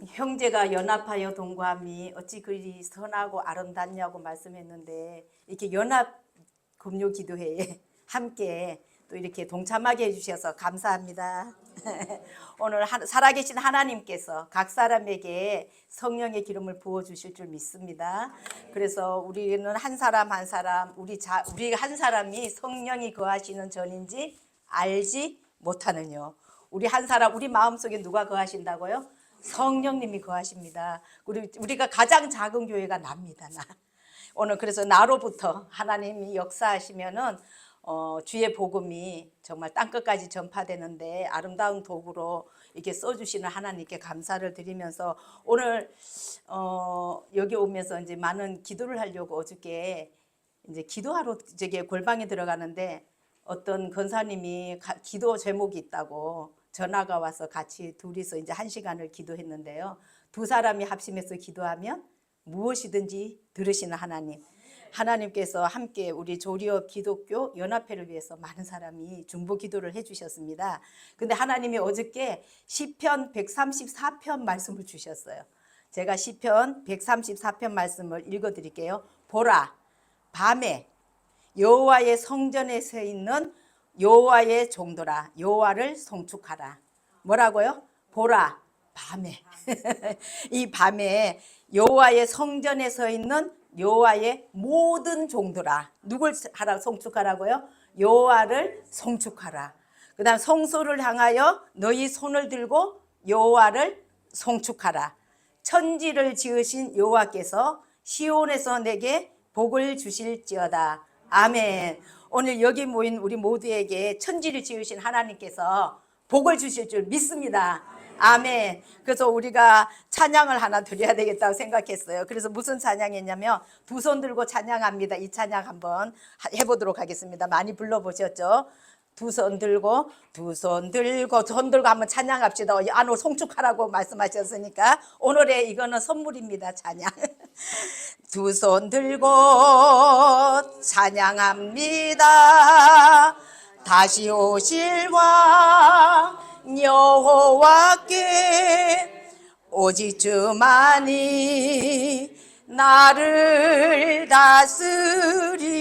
형제가 연합하여 동거함이 어찌 그리 선하고 아름답냐고 말씀했는데, 이렇게 연합 금요 기도회에 함께 또 이렇게 동참하게 해주셔서 감사합니다. 오늘 살아계신 하나님께서 각 사람에게 성령의 기름을 부어주실 줄 믿습니다. 그래서 우리는 한 사람 한 사람, 우리 한 사람이 성령이 거하시는 전인지 알지 못하느뇨. 우리 한 사람, 우리 마음속에 누가 거하신다고요? 성령님이 거하십니다. 우리가 가장 작은 교회가 납니다. 나. 오늘 그래서 나로부터 하나님이 역사하시면은 주의 복음이 정말 땅끝까지 전파되는데 아름다운 도구로 이렇게 써주시는 하나님께 감사를 드리면서 오늘 여기 오면서 이제 많은 기도를 하려고 어저께 이제 기도하러 저기 골방에 들어가는데 어떤 권사님이 기도 제목이 있다고 전화가 와서 같이 둘이서 이제 1시간을 기도했는데요. 두 사람이 합심해서 기도하면 무엇이든지 들으시는 하나님. 하나님께서 함께 우리 조리업 기독교 연합회를 위해서 많은 사람이 중보 기도를 해주셨습니다. 근데 하나님이 어저께 시편 134편 말씀을 주셨어요. 제가 시편 134편 말씀을 읽어드릴게요. 보라, 밤에 여호와의 성전에 서 있는 여호와의 종들아, 여호와를 송축하라. 뭐라고요? 보라, 밤에. 이 밤에 여호와의 성전에 서 있는 여호와의 모든 종들아. 누굴 송축하라고요? 여호와를 송축하라. 그 다음 성소를 향하여 너희 손을 들고 여호와를 송축하라. 천지를 지으신 여호와께서 시온에서 내게 복을 주실지어다. 아멘. 오늘 여기 모인 우리 모두에게 천지를 지으신 하나님께서 복을 주실 줄 믿습니다. 아멘. 그래서 우리가 찬양을 하나 드려야 되겠다고 생각했어요. 그래서 무슨 찬양이냐면 두 손 들고 찬양합니다. 이 찬양 한번 해보도록 하겠습니다. 많이 불러보셨죠? 두 손 들고 한번 찬양합시다. 안으로 송축하라고 말씀하셨으니까 오늘의 이거는 선물입니다. 찬양. 두 손 들고 찬양합니다. 다시 오실 왕 여호와께 오직 주만이 나를 다스리네.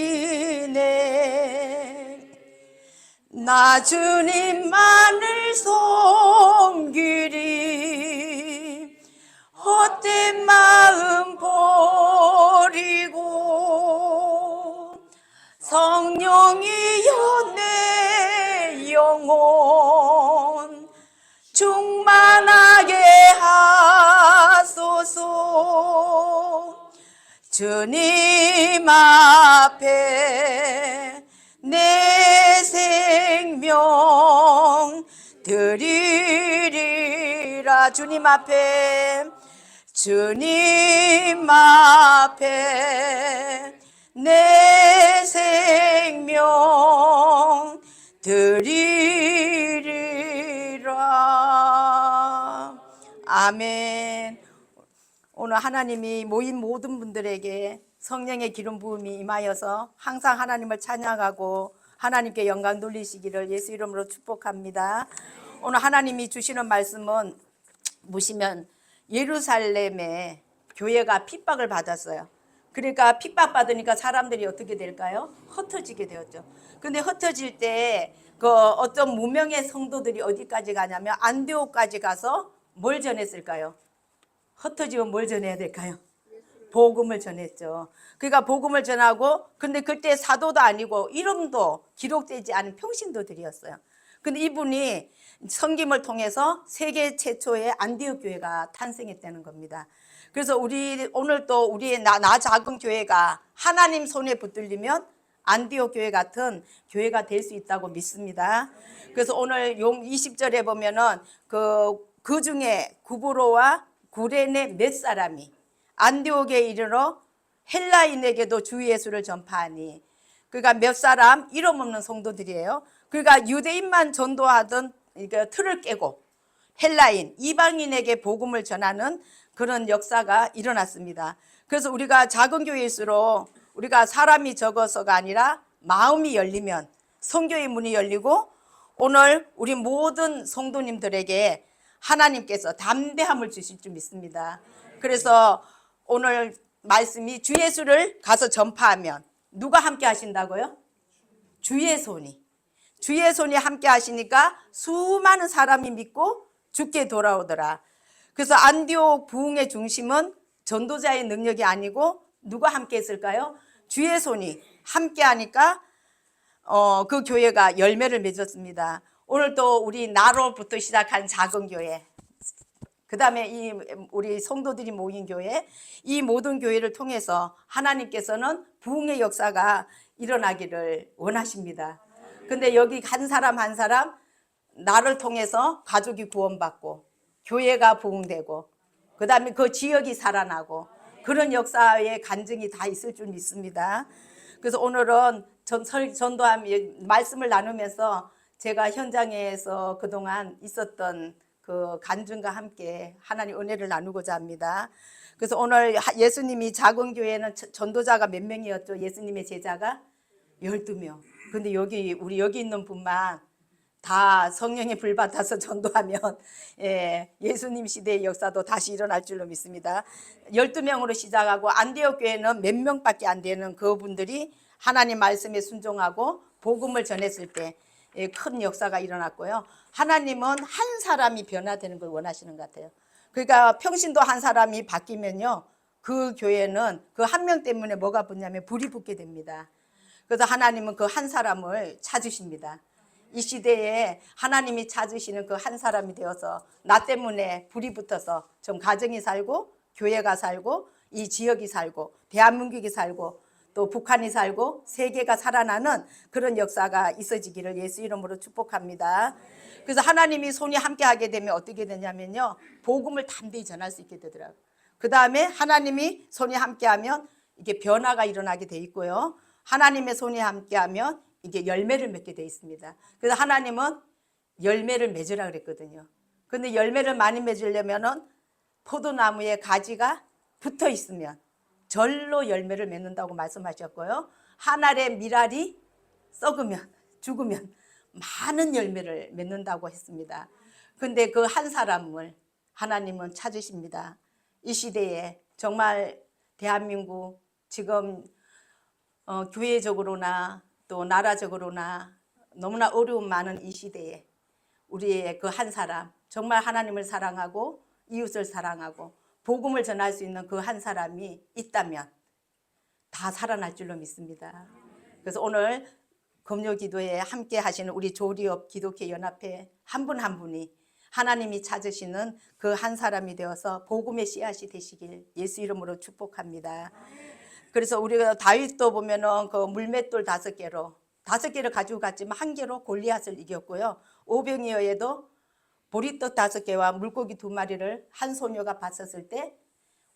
나 주님만을 섬기리. 헛된 마음 버리고 성령이여 내 영혼 충만하게 하소서. 주님 앞에 내 생명 드리리라. 주님 앞에 내 생명 드리리라. 아멘. 오늘 하나님이 모인 모든 분들에게 성령의 기름 부음이 임하여서 항상 하나님을 찬양하고 하나님께 영광 돌리시기를 예수 이름으로 축복합니다. 오늘 하나님이 주시는 말씀은 보시면 예루살렘에 교회가 핍박을 받았어요. 그러니까 핍박받으니까 사람들이 어떻게 될까요? 흩어지게 되었죠. 근데 흩어질 때 그 어떤 무명의 성도들이 어디까지 가냐면 안디옥까지 가서 뭘 전했을까요? 흩어지면 뭘 전해야 될까요? 복음을 전했죠. 그러니까 복음을 전하고, 근데 그때 사도도 아니고 이름도 기록되지 않은 평신도들이었어요. 근데 이분이 섬김을 통해서 세계 최초의 안디옥 교회가 탄생했다는 겁니다. 그래서 오늘 또 우리의 나 작은 교회가 하나님 손에 붙들리면 안디옥 교회 같은 교회가 될 수 있다고 믿습니다. 그래서 오늘 20절에 보면은 그 중에 구브로와 구레네 몇 사람이 안디옥에 이르러 헬라인에게도 주 예수를 전파하니. 그러니까 몇 사람 이름 없는 성도들이에요. 그러니까 유대인만 전도하던 틀을 깨고 헬라인 이방인에게 복음을 전하는 그런 역사가 일어났습니다. 그래서 우리가 작은 교회일수록 우리가 사람이 적어서가 아니라 마음이 열리면 선교의 문이 열리고 오늘 우리 모든 성도님들에게 하나님께서 담대함을 주실 줄 믿습니다. 그래서 오늘 말씀이 주 예수를 가서 전파하면 누가 함께 하신다고요? 주의 손이. 주의 손이 함께 하시니까 수많은 사람이 믿고 주께 돌아오더라. 그래서 안디옥 부흥의 중심은 전도자의 능력이 아니고 누가 함께 했을까요? 주의 손이 함께 하니까 그 교회가 열매를 맺었습니다. 오늘 또 우리 나로부터 시작한 작은 교회, 그 다음에 우리 성도들이 모인 교회, 이 모든 교회를 통해서 하나님께서는 부흥의 역사가 일어나기를 원하십니다. 근데 여기 한 사람 한 사람 나를 통해서 가족이 구원받고 교회가 부흥되고 그 다음에 그 지역이 살아나고 그런 역사의 간증이 다 있을 줄 믿습니다. 그래서 오늘은 전도함 말씀을 나누면서 제가 현장에서 그동안 있었던 그 간증과 함께 하나님 은혜를 나누고자 합니다. 그래서 오늘 예수님이 작은 교회는 전도자가 몇 명이었죠? 예수님의 제자가 12명. 근데 우리 여기 있는 분만 다 성령의 불 받아서 전도하면 예수님 시대의 역사도 다시 일어날 줄로 믿습니다. 12명으로 시작하고 안디옥 교회는 몇 명밖에 안 되는 그분들이 하나님 말씀에 순종하고 복음을 전했을 때 큰 역사가 일어났고요. 하나님은 한 사람이 변화되는 걸 원하시는 것 같아요. 그러니까 평신도 한 사람이 바뀌면요, 그 교회는 그 한 명 때문에 뭐가 붙냐면 불이 붙게 됩니다. 그래서 하나님은 그 한 사람을 찾으십니다. 이 시대에 하나님이 찾으시는 그 한 사람이 되어서 나 때문에 불이 붙어서 좀 가정이 살고 교회가 살고 이 지역이 살고 대한민국이 살고 또 북한이 살고 세계가 살아나는 그런 역사가 있어지기를 예수 이름으로 축복합니다. 그래서 하나님이 손이 함께 하게 되면 어떻게 되냐면요, 복음을 담대히 전할 수 있게 되더라고요. 그 다음에 하나님이 손이 함께 하면 이게 변화가 일어나게 돼 있고요. 하나님의 손이 함께 하면 이게 열매를 맺게 돼 있습니다. 그래서 하나님은 열매를 맺으라 그랬거든요. 근데 열매를 많이 맺으려면은 포도나무에 가지가 붙어 있으면 절로 열매를 맺는다고 말씀하셨고요. 한 알의 밀알이 썩으면 죽으면 많은 열매를 맺는다고 했습니다. 근데 그 한 사람을 하나님은 찾으십니다. 이 시대에 정말 대한민국 지금 교회적으로나 또 나라적으로나 너무나 어려움 많은 이 시대에 우리의 그 한 사람, 정말 하나님을 사랑하고 이웃을 사랑하고 복음을 전할 수 있는 그 한 사람이 있다면 다 살아날 줄로 믿습니다. 그래서 오늘 금요 기도에 함께 하시는 우리 조리업 기독회 연합회 한 분 한 분이 하나님이 찾으시는 그 한 사람이 되어서 복음의 씨앗이 되시길 예수 이름으로 축복합니다. 그래서 우리가 다윗도 보면은 그 물맷돌 5개를 가지고 갔지만 1개로 골리앗을 이겼고요. 오병이어에도 보리떡 5개와 물고기 2마리를 한 소녀가 봤었을 때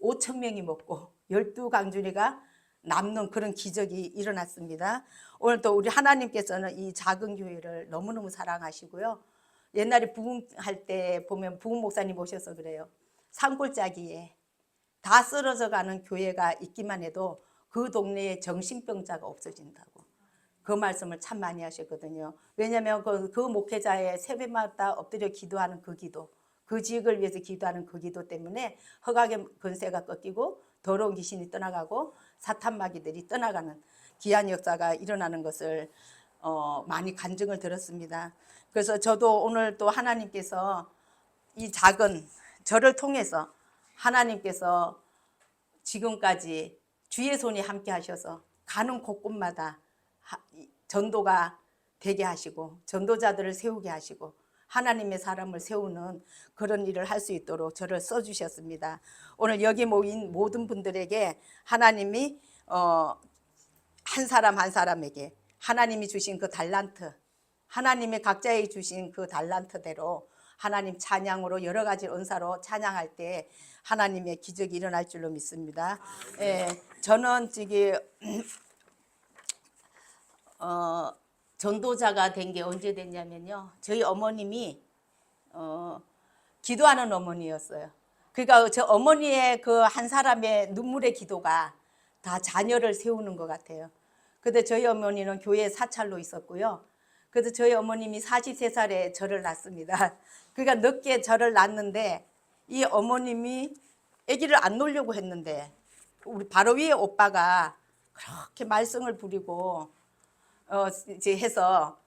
5,000명이 먹고 12강준이가 남는 그런 기적이 일어났습니다. 오늘 또 우리 하나님께서는 이 작은 교회를 너무너무 사랑하시고요. 옛날에 부흥할 때 보면 부흥 목사님 오셔서 그래요. 산골짜기에 다 쓰러져 가는 교회가 있기만 해도 그 동네에 정신병자가 없어진다고. 그 말씀을 참 많이 하셨거든요. 왜냐하면 그 목회자의 새벽마다 엎드려 기도하는 그 기도, 그 지역을 위해서 기도하는 그 기도 때문에 허각의 권세가 꺾이고 더러운 귀신이 떠나가고 사탄 마귀들이 떠나가는 귀한 역사가 일어나는 것을 많이 간증을 들었습니다. 그래서 저도 오늘 또 하나님께서 이 작은 저를 통해서 하나님께서 지금까지 주의 손이 함께 하셔서 가는 곳곳마다 전도가 되게 하시고 전도자들을 세우게 하시고 하나님의 사람을 세우는 그런 일을 할 수 있도록 저를 써주셨습니다. 오늘 여기 모인 모든 분들에게 하나님이 한 사람 한 사람에게 하나님이 주신 그 달란트, 하나님의 각자에게 주신 그 달란트대로 하나님 찬양으로 여러 가지 은사로 찬양할 때 하나님의 기적이 일어날 줄로 믿습니다. 저는 지금 전도자가 된 게 언제 됐냐면요, 저희 어머님이 기도하는 어머니였어요. 그러니까 저 어머니의 그 한 사람의 눈물의 기도가 다 자녀를 세우는 것 같아요. 근데 저희 어머니는 교회 사찰로 있었고요. 그래서 저희 어머님이 43살에 저를 낳습니다. 그러니까 늦게 저를 낳았는데 이 어머님이 아기를 안 놓으려고 했는데 우리 바로 위에 오빠가 그렇게 말썽을 부리고 이제 해서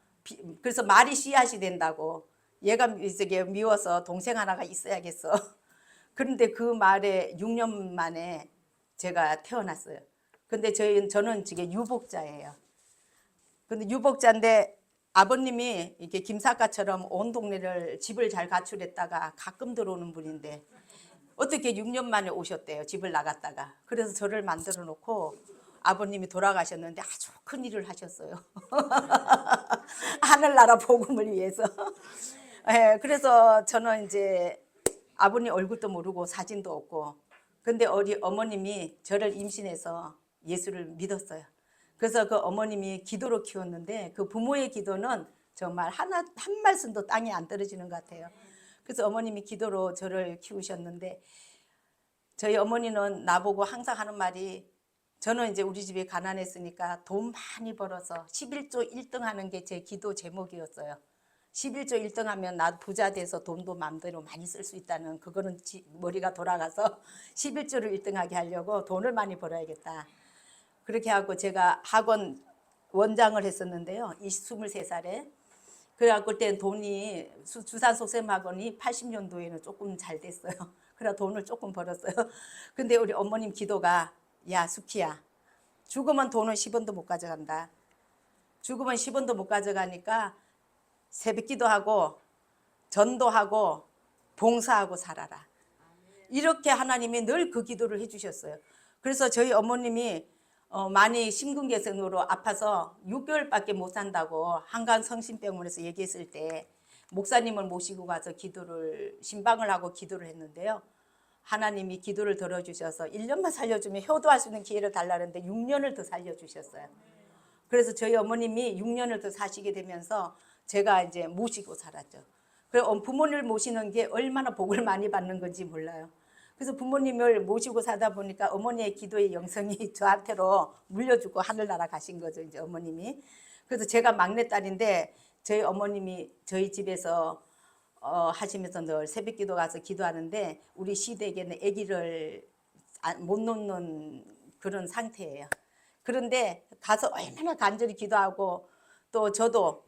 그래서 말이 씨앗이 된다고 얘가 이제 미워서 동생 하나가 있어야겠어. 그런데 그 말에 6년 만에 제가 태어났어요. 근데 저는 지금 유복자예요. 근데 유복자인데 아버님이 이렇게 김사과처럼 온 동네를 집을 잘 가출했다가 가끔 들어오는 분인데 어떻게 6년 만에 오셨대요. 집을 나갔다가. 그래서 저를 만들어 놓고 아버님이 돌아가셨는데 아주 큰 일을 하셨어요. 하늘나라 복음을 위해서. 네, 그래서 저는 이제 아버님 얼굴도 모르고 사진도 없고 근데 어머님이 저를 임신해서 예수를 믿었어요. 그래서 그 어머님이 기도로 키웠는데 그 부모의 기도는 정말 한 말씀도 땅에 안 떨어지는 것 같아요. 그래서 어머님이 기도로 저를 키우셨는데 저희 어머니는 나보고 항상 하는 말이 저는 이제 우리 집이 가난했으니까 돈 많이 벌어서 11조 1등 하는 게 제 기도 제목이었어요. 11조 1등 하면 나 부자 돼서 돈도 마음대로 많이 쓸 수 있다는 그거는 머리가 돌아가서 11조를 1등하게 하려고 돈을 많이 벌어야겠다. 그렇게 하고 제가 학원 원장을 했었는데요. 23살에. 그래갖고 그때 돈이 주산속셈학원이 80년도에는 조금 잘 됐어요. 그래 돈을 조금 벌었어요. 근데 우리 어머님 기도가 야 수키야 죽으면 돈은 10원도 못 가져간다. 죽으면 10원도 못 가져가니까 새벽기도 하고 전도하고 봉사하고 살아라. 이렇게 하나님이 늘 그 기도를 해주셨어요. 그래서 저희 어머님이 많이 심근경색으로 아파서 6개월밖에 못 산다고 한강 성심병원에서 얘기했을 때 목사님을 모시고 가서 신방을 하고 기도를 했는데요. 하나님이 기도를 들어주셔서 1년만 살려주면 효도할 수 있는 기회를 달라는데 6년을 더 살려주셨어요. 그래서 저희 어머님이 6년을 더 사시게 되면서 제가 이제 모시고 살았죠. 그래서 부모님을 모시는 게 얼마나 복을 많이 받는 건지 몰라요. 그래서 부모님을 모시고 사다 보니까 어머니의 기도의 영성이 저한테로 물려주고 하늘나라 가신 거죠, 이제 어머님이. 그래서 제가 막내딸인데 저희 어머님이 저희 집에서 하시면서 늘 새벽기도 가서 기도하는데 우리 시댁에는 아기를 못 놓는 그런 상태예요. 그런데 가서 얼마나 간절히 기도하고 또 저도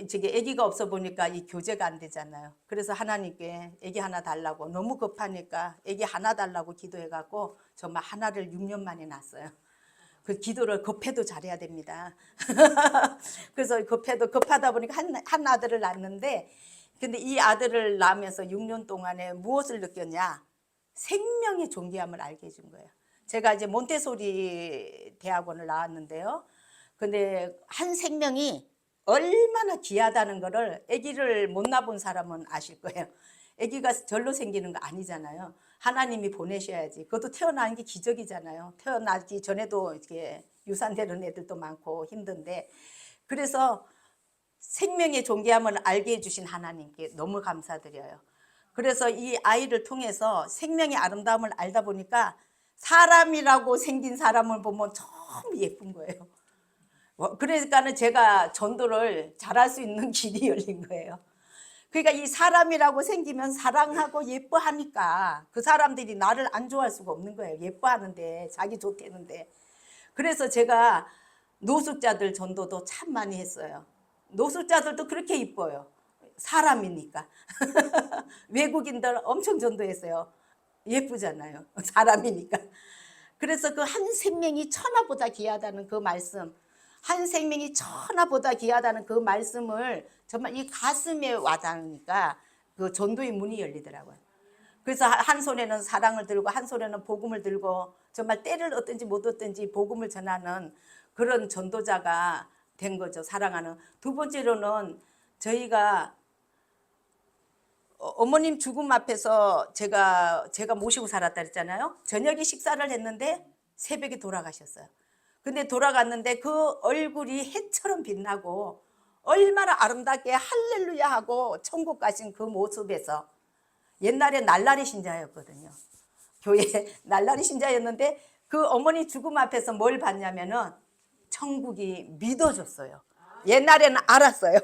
저기 아기가 없어 보니까 이 교제가 안 되잖아요. 그래서 하나님께 아기 하나 달라고 너무 급하니까 아기 하나 달라고 기도해갖고 정말 하나를 6년 만에 낳았어요. 그 기도를 급해도 잘해야 됩니다. 그래서 급하다 보니까 한 아들을 낳았는데 근데 이 아들을 낳으면서 6년 동안에 무엇을 느꼈냐? 생명의 존귀함을 알게 해준 거예요. 제가 이제 몬테소리 대학원을 나왔는데요. 근데 한 생명이 얼마나 귀하다는 거를 아기를 못 낳아본 사람은 아실 거예요. 아기가 절로 생기는 거 아니잖아요. 하나님이 보내셔야지. 그것도 태어나는 게 기적이잖아요. 태어나기 전에도 이렇게 유산되는 애들도 많고 힘든데 그래서 생명의 존귀함을 알게 해주신 하나님께 너무 감사드려요. 그래서 이 아이를 통해서 생명의 아름다움을 알다 보니까 사람이라고 생긴 사람을 보면 참 예쁜 거예요. 그러니까는 제가 전도를 잘할 수 있는 길이 열린 거예요. 그러니까 이 사람이라고 생기면 사랑하고 예뻐하니까 그 사람들이 나를 안 좋아할 수가 없는 거예요. 예뻐하는데 자기 좋대는데. 그래서 제가 노숙자들 전도도 참 많이 했어요. 노숙자들도 그렇게 이뻐요. 사람이니까. 외국인들 엄청 전도했어요. 예쁘잖아요. 사람이니까. 그래서 그 한 생명이 천하보다 귀하다는 그 말씀, 한 생명이 천하보다 귀하다는 그 말씀을 정말 이 가슴에 와닿으니까 그 전도의 문이 열리더라고요. 그래서 한 손에는 사랑을 들고 한 손에는 복음을 들고 정말 때를 얻든지 못 얻든지 복음을 전하는 그런 전도자가 된 거죠. 사랑하는. 두 번째로는 저희가 어머님 죽음 앞에서 제가 모시고 살았다 그랬잖아요. 저녁에 식사를 했는데 새벽에 돌아가셨어요. 근데 돌아갔는데 그 얼굴이 해처럼 빛나고 얼마나 아름답게 할렐루야 하고 천국 가신 그 모습에서 옛날에 날라리 신자였거든요. 교회 날라리 신자였는데 그 어머니 죽음 앞에서 뭘 봤냐면은 천국이 믿어졌어요. 옛날에는 알았어요.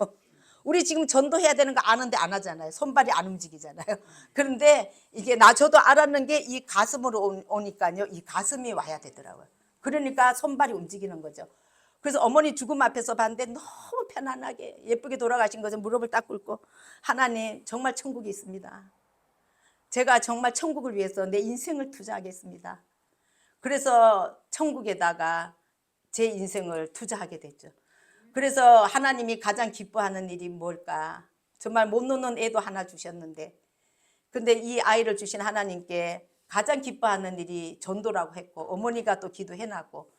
우리 지금 전도해야 되는 거 아는데 안 하잖아요. 손발이 안 움직이잖아요. 그런데 이게 저도 알았는 게 이 가슴으로 오니까요. 이 가슴이 와야 되더라고요. 그러니까 손발이 움직이는 거죠. 그래서 어머니 죽음 앞에서 봤는데 너무 편안하게 예쁘게 돌아가신 거죠. 무릎을 딱 꿇고 하나님 정말 천국이 있습니다. 제가 정말 천국을 위해서 내 인생을 투자하겠습니다. 그래서 천국에다가 제 인생을 투자하게 됐죠. 그래서 하나님이 가장 기뻐하는 일이 뭘까? 정말 못 노는 애도 하나 주셨는데 근데 이 아이를 주신 하나님께 가장 기뻐하는 일이 전도라고 했고 어머니가 또 기도해놨고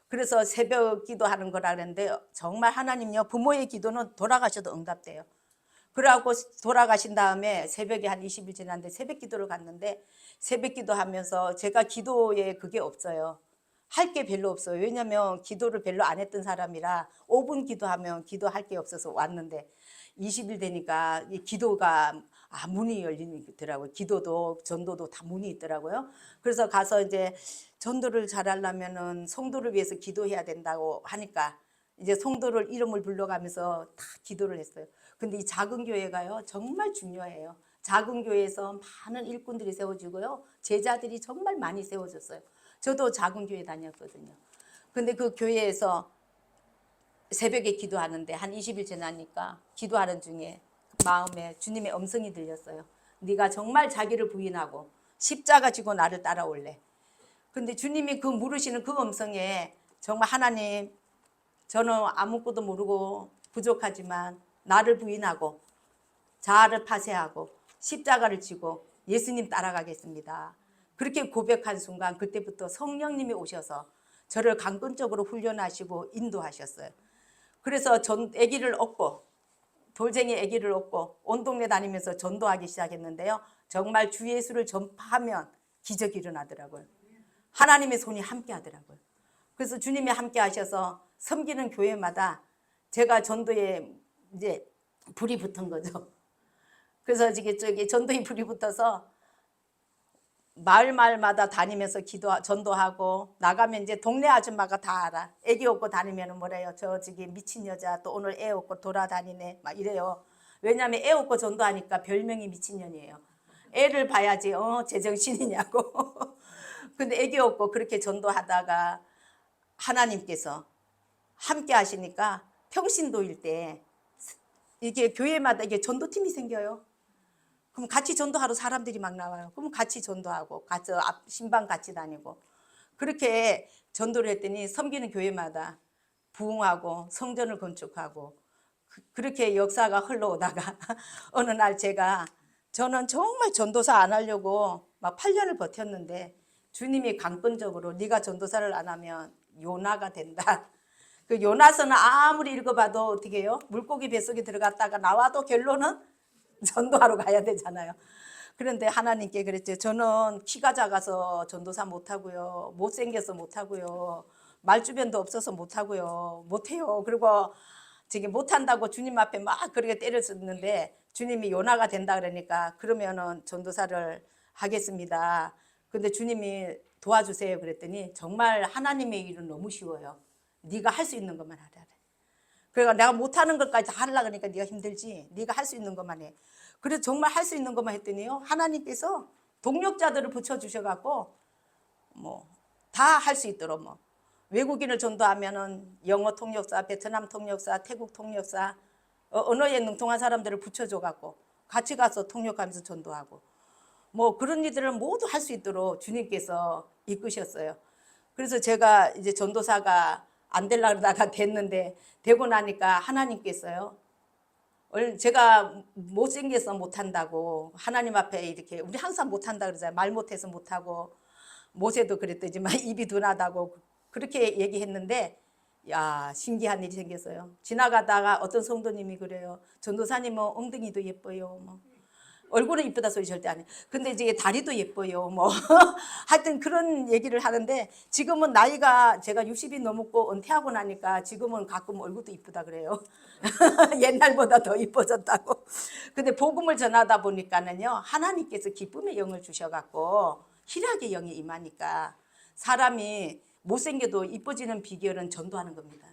그래서 새벽 기도하는 거라 그랬는데 정말 하나님요 부모의 기도는 돌아가셔도 응답돼요. 그러고 돌아가신 다음에 새벽에 한 20일 지났는데 새벽 기도를 갔는데 새벽 기도하면서 제가 기도에 그게 없어요. 할 게 별로 없어요. 왜냐하면 기도를 별로 안 했던 사람이라 5분 기도하면 기도할 게 없어서 왔는데 20일 되니까 이 기도가 문이 열리더라고요. 기도도 전도도 다 문이 있더라고요. 그래서 가서 이제 전도를 잘하려면은 성도를 위해서 기도해야 된다고 하니까 이제 성도를 이름을 불러가면서 다 기도를 했어요. 근데 이 작은 교회가요 정말 중요해요. 작은 교회에서 많은 일꾼들이 세워지고요. 제자들이 정말 많이 세워졌어요. 저도 작은 교회 다녔거든요. 근데 그 교회에서 새벽에 기도하는데 한 20일 지나니까 기도하는 중에 마음에 주님의 음성이 들렸어요. 네가 정말 자기를 부인하고 십자가 지고 나를 따라올래. 근데 주님이 그 물으시는 그 음성에 정말 하나님 저는 아무것도 모르고 부족하지만 나를 부인하고 자아를 파쇄하고 십자가를 지고 예수님 따라가겠습니다. 그렇게 고백한 순간 그때부터 성령님이 오셔서 저를 강권적으로 훈련하시고 인도하셨어요. 그래서 아기를 얻고 돌쟁이 아기를 얻고 온 동네 다니면서 전도하기 시작했는데요. 정말 주 예수를 전파하면 기적이 일어나더라고요. 하나님의 손이 함께 하더라고요. 그래서 주님이 함께 하셔서 섬기는 교회마다 제가 전도에 이제 불이 붙은 거죠. 그래서 저기 전도에 불이 붙어서 마을마다 다니면서 전도하고 나가면 이제 동네 아줌마가 다 알아. 애기 업고 다니면 뭐래요. 저기 미친 여자 또 오늘 애 업고 돌아다니네 막 이래요. 왜냐하면 애 업고 전도하니까 별명이 미친년이에요. 애를 봐야지 제정신이냐고. 근데 애기 업고 그렇게 전도하다가 하나님께서 함께 하시니까 평신도일 때 이게 교회마다 이게 전도팀이 생겨요. 그럼 같이 전도하러 사람들이 막 나와요. 그럼 같이 전도하고 같이 신방 같이 다니고 그렇게 전도를 했더니 섬기는 교회마다 부흥하고 성전을 건축하고 그렇게 역사가 흘러오다가 어느 날 저는 정말 전도사 안 하려고 막 8년을 버텼는데 주님이 강권적으로 네가 전도사를 안 하면 요나가 된다. 그 요나서는 아무리 읽어봐도 어떻게 해요? 물고기 뱃속에 들어갔다가 나와도 결론은 전도하러 가야 되잖아요. 그런데 하나님께 그랬죠. 저는 키가 작아서 전도사 못하고요. 못생겨서 못하고요. 말주변도 없어서 못하고요. 못해요. 그리고 저기 못한다고 주님 앞에 막 그렇게 때렸었는데 주님이 요나가 된다 그러니까 그러면은 전도사를 하겠습니다. 근데 주님이 도와주세요 그랬더니 정말 하나님의 일은 너무 쉬워요. 네가 할 수 있는 것만 하라. 그러니까 내가 못하는 것까지 다 하려고 하니까 네가 힘들지. 네가 할 수 있는 것만 해. 그래서 정말 할 수 있는 것만 했더니요. 하나님께서 동력자들을 붙여주셔갖고 뭐 다 할 수 있도록 뭐 외국인을 전도하면은 영어 통역사, 베트남 통역사, 태국 통역사 언어에 능통한 사람들을 붙여줘갖고 같이 가서 통역하면서 전도하고 뭐 그런 일들을 모두 할 수 있도록 주님께서 이끄셨어요. 그래서 제가 이제 전도사가 안 되려고 하다가 됐는데 되고 나니까 하나님께서요. 제가 못생겨서 못한다고 하나님 앞에 이렇게 우리 항상 못한다 그러잖아요. 말 못해서 못하고 모세도 그랬더지만 입이 둔하다고 그렇게 얘기했는데 야 신기한 일이 생겼어요. 지나가다가 어떤 성도님이 그래요. 전도사님은 엉덩이도 예뻐요. 뭐. 얼굴은 이쁘다 소리 절대 안 해. 근데 이제 다리도 예뻐요. 뭐 하여튼 그런 얘기를 하는데 지금은 나이가 제가 60이 넘었고 은퇴하고 나니까 지금은 가끔 얼굴도 이쁘다 그래요. 옛날보다 더 이뻐졌다고. 근데 복음을 전하다 보니까는요. 하나님께서 기쁨의 영을 주셔갖고 희락의 영이 임하니까 사람이 못생겨도 이뻐지는 비결은 전도하는 겁니다.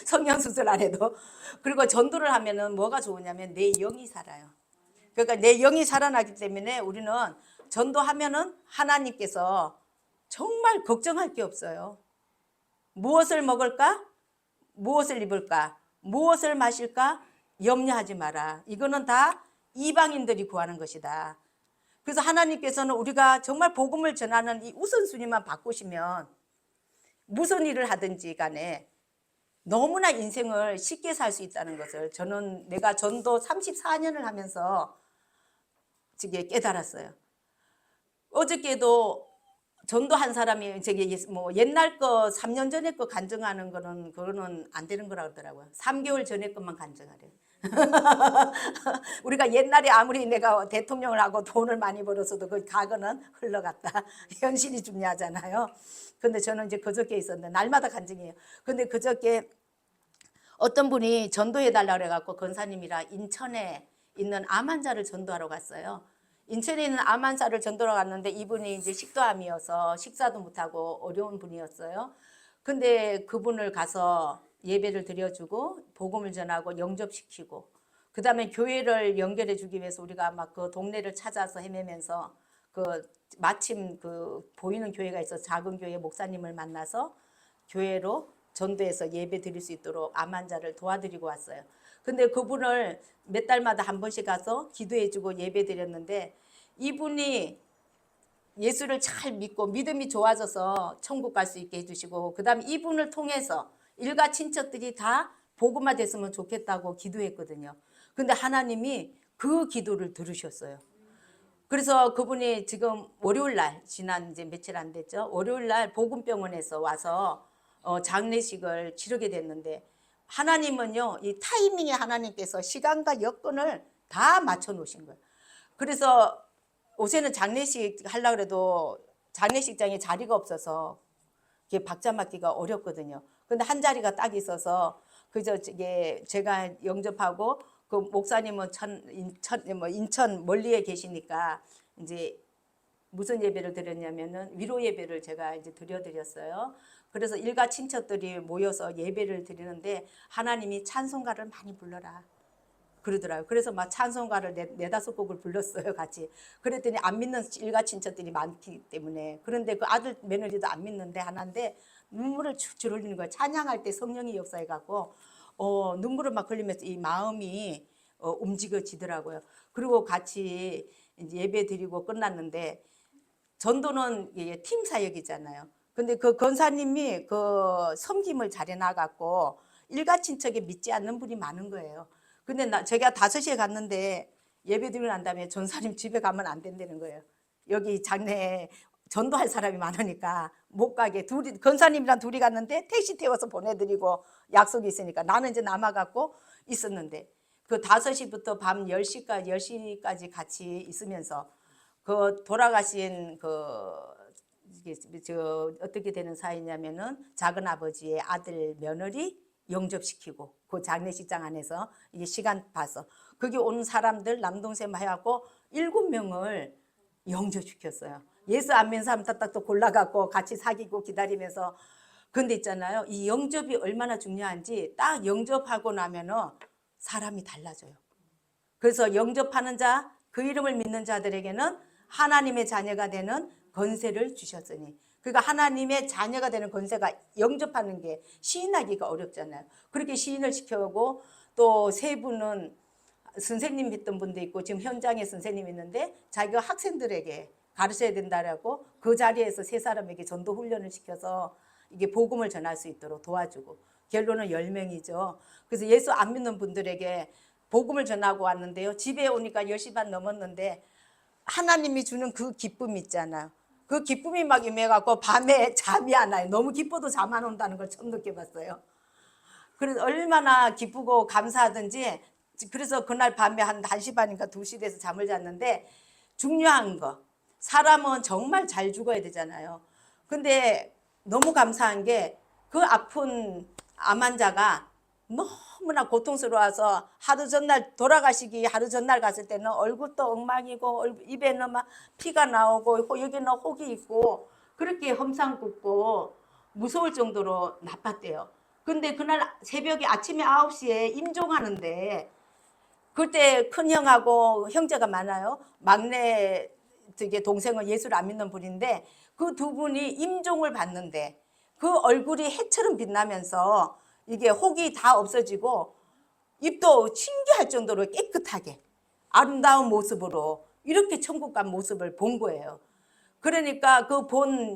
성형수술 안 해도. 그리고 전도를 하면은 뭐가 좋으냐면 내 영이 살아요. 그러니까 내 영이 살아나기 때문에 우리는 전도하면은 하나님께서 정말 걱정할 게 없어요. 무엇을 먹을까? 무엇을 입을까? 무엇을 마실까? 염려하지 마라. 이거는 다 이방인들이 구하는 것이다. 그래서 하나님께서는 우리가 정말 복음을 전하는 이 우선순위만 바꾸시면 무슨 일을 하든지 간에 너무나 인생을 쉽게 살 수 있다는 것을 저는 내가 전도 34년을 하면서 지금 깨달았어요. 어저께도 전도한 사람이 저기 뭐 옛날 거 3년 전에 거 간증하는 거는 그거는 안 되는 거라 그러더라고요. 3개월 전에 것만 간증하래. 우리가 옛날에 아무리 내가 대통령을 하고 돈을 많이 벌었어도 그 과거는 흘러갔다. 현실이 중요하잖아요. 근데 저는 이제 그저께 있었는데 날마다 간증해요. 근데 그저께 어떤 분이 전도해 달라고 그래갖고 권사님이라 인천에 있는 암 환자를 전도하러 갔어요. 인천에 있는 암 환자를 전도하러 갔는데 이분이 이제 식도암이어서 식사도 못하고 어려운 분이었어요. 근데 그분을 가서 예배를 드려주고 복음을 전하고 영접시키고 그 다음에 교회를 연결해 주기 위해서 우리가 막 그 동네를 찾아서 헤매면서 그 마침 그 보이는 교회가 있어서 작은 교회 목사님을 만나서 교회로 전도해서 예배 드릴 수 있도록 암 환자를 도와드리고 왔어요. 근데 그분을 몇 달마다 한 번씩 가서 기도해주고 예배 드렸는데 이분이 예수를 잘 믿고 믿음이 좋아져서 천국 갈 수 있게 해주시고 그 다음 이분을 통해서 일가 친척들이 다 복음화 됐으면 좋겠다고 기도했거든요. 근데 하나님이 그 기도를 들으셨어요. 그래서 그분이 지금 월요일날 지난 이제 며칠 안 됐죠. 월요일날 복음병원에서 와서 장례식을 치르게 됐는데 하나님은요 이 타이밍에 하나님께서 시간과 여건을 다 맞춰 놓으신 거예요. 그래서 요새는 장례식 하려고 해도 장례식장에 자리가 없어서 이게 박자 맞기가 어렵거든요. 근데 한 자리가 딱 있어서 그저 제가 영접하고 그 목사님은 인천 멀리에 계시니까 이제 무슨 예배를 드렸냐면은 위로 예배를 제가 이제 드렸어요. 그래서 일가 친척들이 모여서 예배를 드리는데 하나님이 찬송가를 많이 불러라 그러더라고요. 그래서 막 찬송가를 네다섯 곡을 불렀어요, 같이. 그랬더니 안 믿는 일가 친척들이 많기 때문에. 그런데 그 아들 며느리도 안 믿는데 하나인데 눈물을 줄줄 흘리는 거예요. 찬양할 때 성령이 역사해갖고 눈물을 막 흘리면서 이 마음이 움직여지더라고요. 그리고 같이 이제 예배 드리고 끝났는데 전도는 팀 사역이잖아요. 근데 그 권사님이 그 섬김을 잘해 나갔고 일가 친척에 믿지 않는 분이 많은 거예요. 근데 제가 5시에 갔는데 예배 드리고 난 다음에 전사님 집에 가면 안 된다는 거예요. 여기 장례에 전도할 사람이 많으니까 못 가게. 권사님이랑 둘이 갔는데 택시 태워서 보내드리고 약속이 있으니까 나는 이제 남아갖고 있었는데 그 5시부터 밤 10시까지 같이 있으면서 그 돌아가신 어떻게 되는 사이냐면은 작은 아버지의 아들 며느리 영접시키고 그 장례식장 안에서 이게 시간 봐서 거기 온 사람들 남동생 해갖고 7명을 영접시켰어요. 예수 안 믿는 사람 딱딱 또 골라갖고 같이 사귀고 기다리면서. 근데 있잖아요, 이 영접이 얼마나 중요한지 딱 영접하고 나면은 사람이 달라져요. 그래서 영접하는 자, 그 이름을 믿는 자들에게는 하나님의 자녀가 되는 권세를 주셨으니. 그러니까 하나님의 자녀가 되는 권세가 영접하는 게 시인하기가 어렵잖아요. 그렇게 시인을 시켜오고 또 3분은 선생님 했던 분도 있고 지금 현장에 선생님이 있는데 자기가 학생들에게 가르쳐야 된다라고 그 자리에서 3사람에게 전도 훈련을 시켜서 이게 복음을 전할 수 있도록 도와주고 결론은 10명이죠. 그래서 예수 안 믿는 분들에게 복음을 전하고 왔는데요. 집에 오니까 10시 반 넘었는데 하나님이 주는 그 기쁨 있잖아요. 그 기쁨이 막 임해갖고 밤에 잠이 안 와요. 너무 기뻐도 잠 안 온다는 걸 처음 느껴봤어요. 그래서 얼마나 기쁘고 감사하든지 그래서 그날 밤에 한 1시 반인가 2시 돼서 잠을 잤는데 중요한 거 사람은 정말 잘 죽어야 되잖아요. 근데 너무 감사한 게 그 아픈 암 환자가 너무나 고통스러워서 하루 전날 돌아가시기 하루 전날 갔을 때는 얼굴도 엉망이고 입에는 막 피가 나오고 여기는 혹이 있고 그렇게 험상궂고 무서울 정도로 나빴대요. 근데 그날 새벽에 아침에 9시에 임종하는데 그때 큰 형하고 형제가 많아요. 막내 되게 동생은 예수를 안 믿는 분인데 그 두 분이 임종을 받는데 그 얼굴이 해처럼 빛나면서 이게 혹이 다 없어지고 입도 신기할 정도로 깨끗하게 아름다운 모습으로 이렇게 천국 간 모습을 본 거예요. 그러니까 그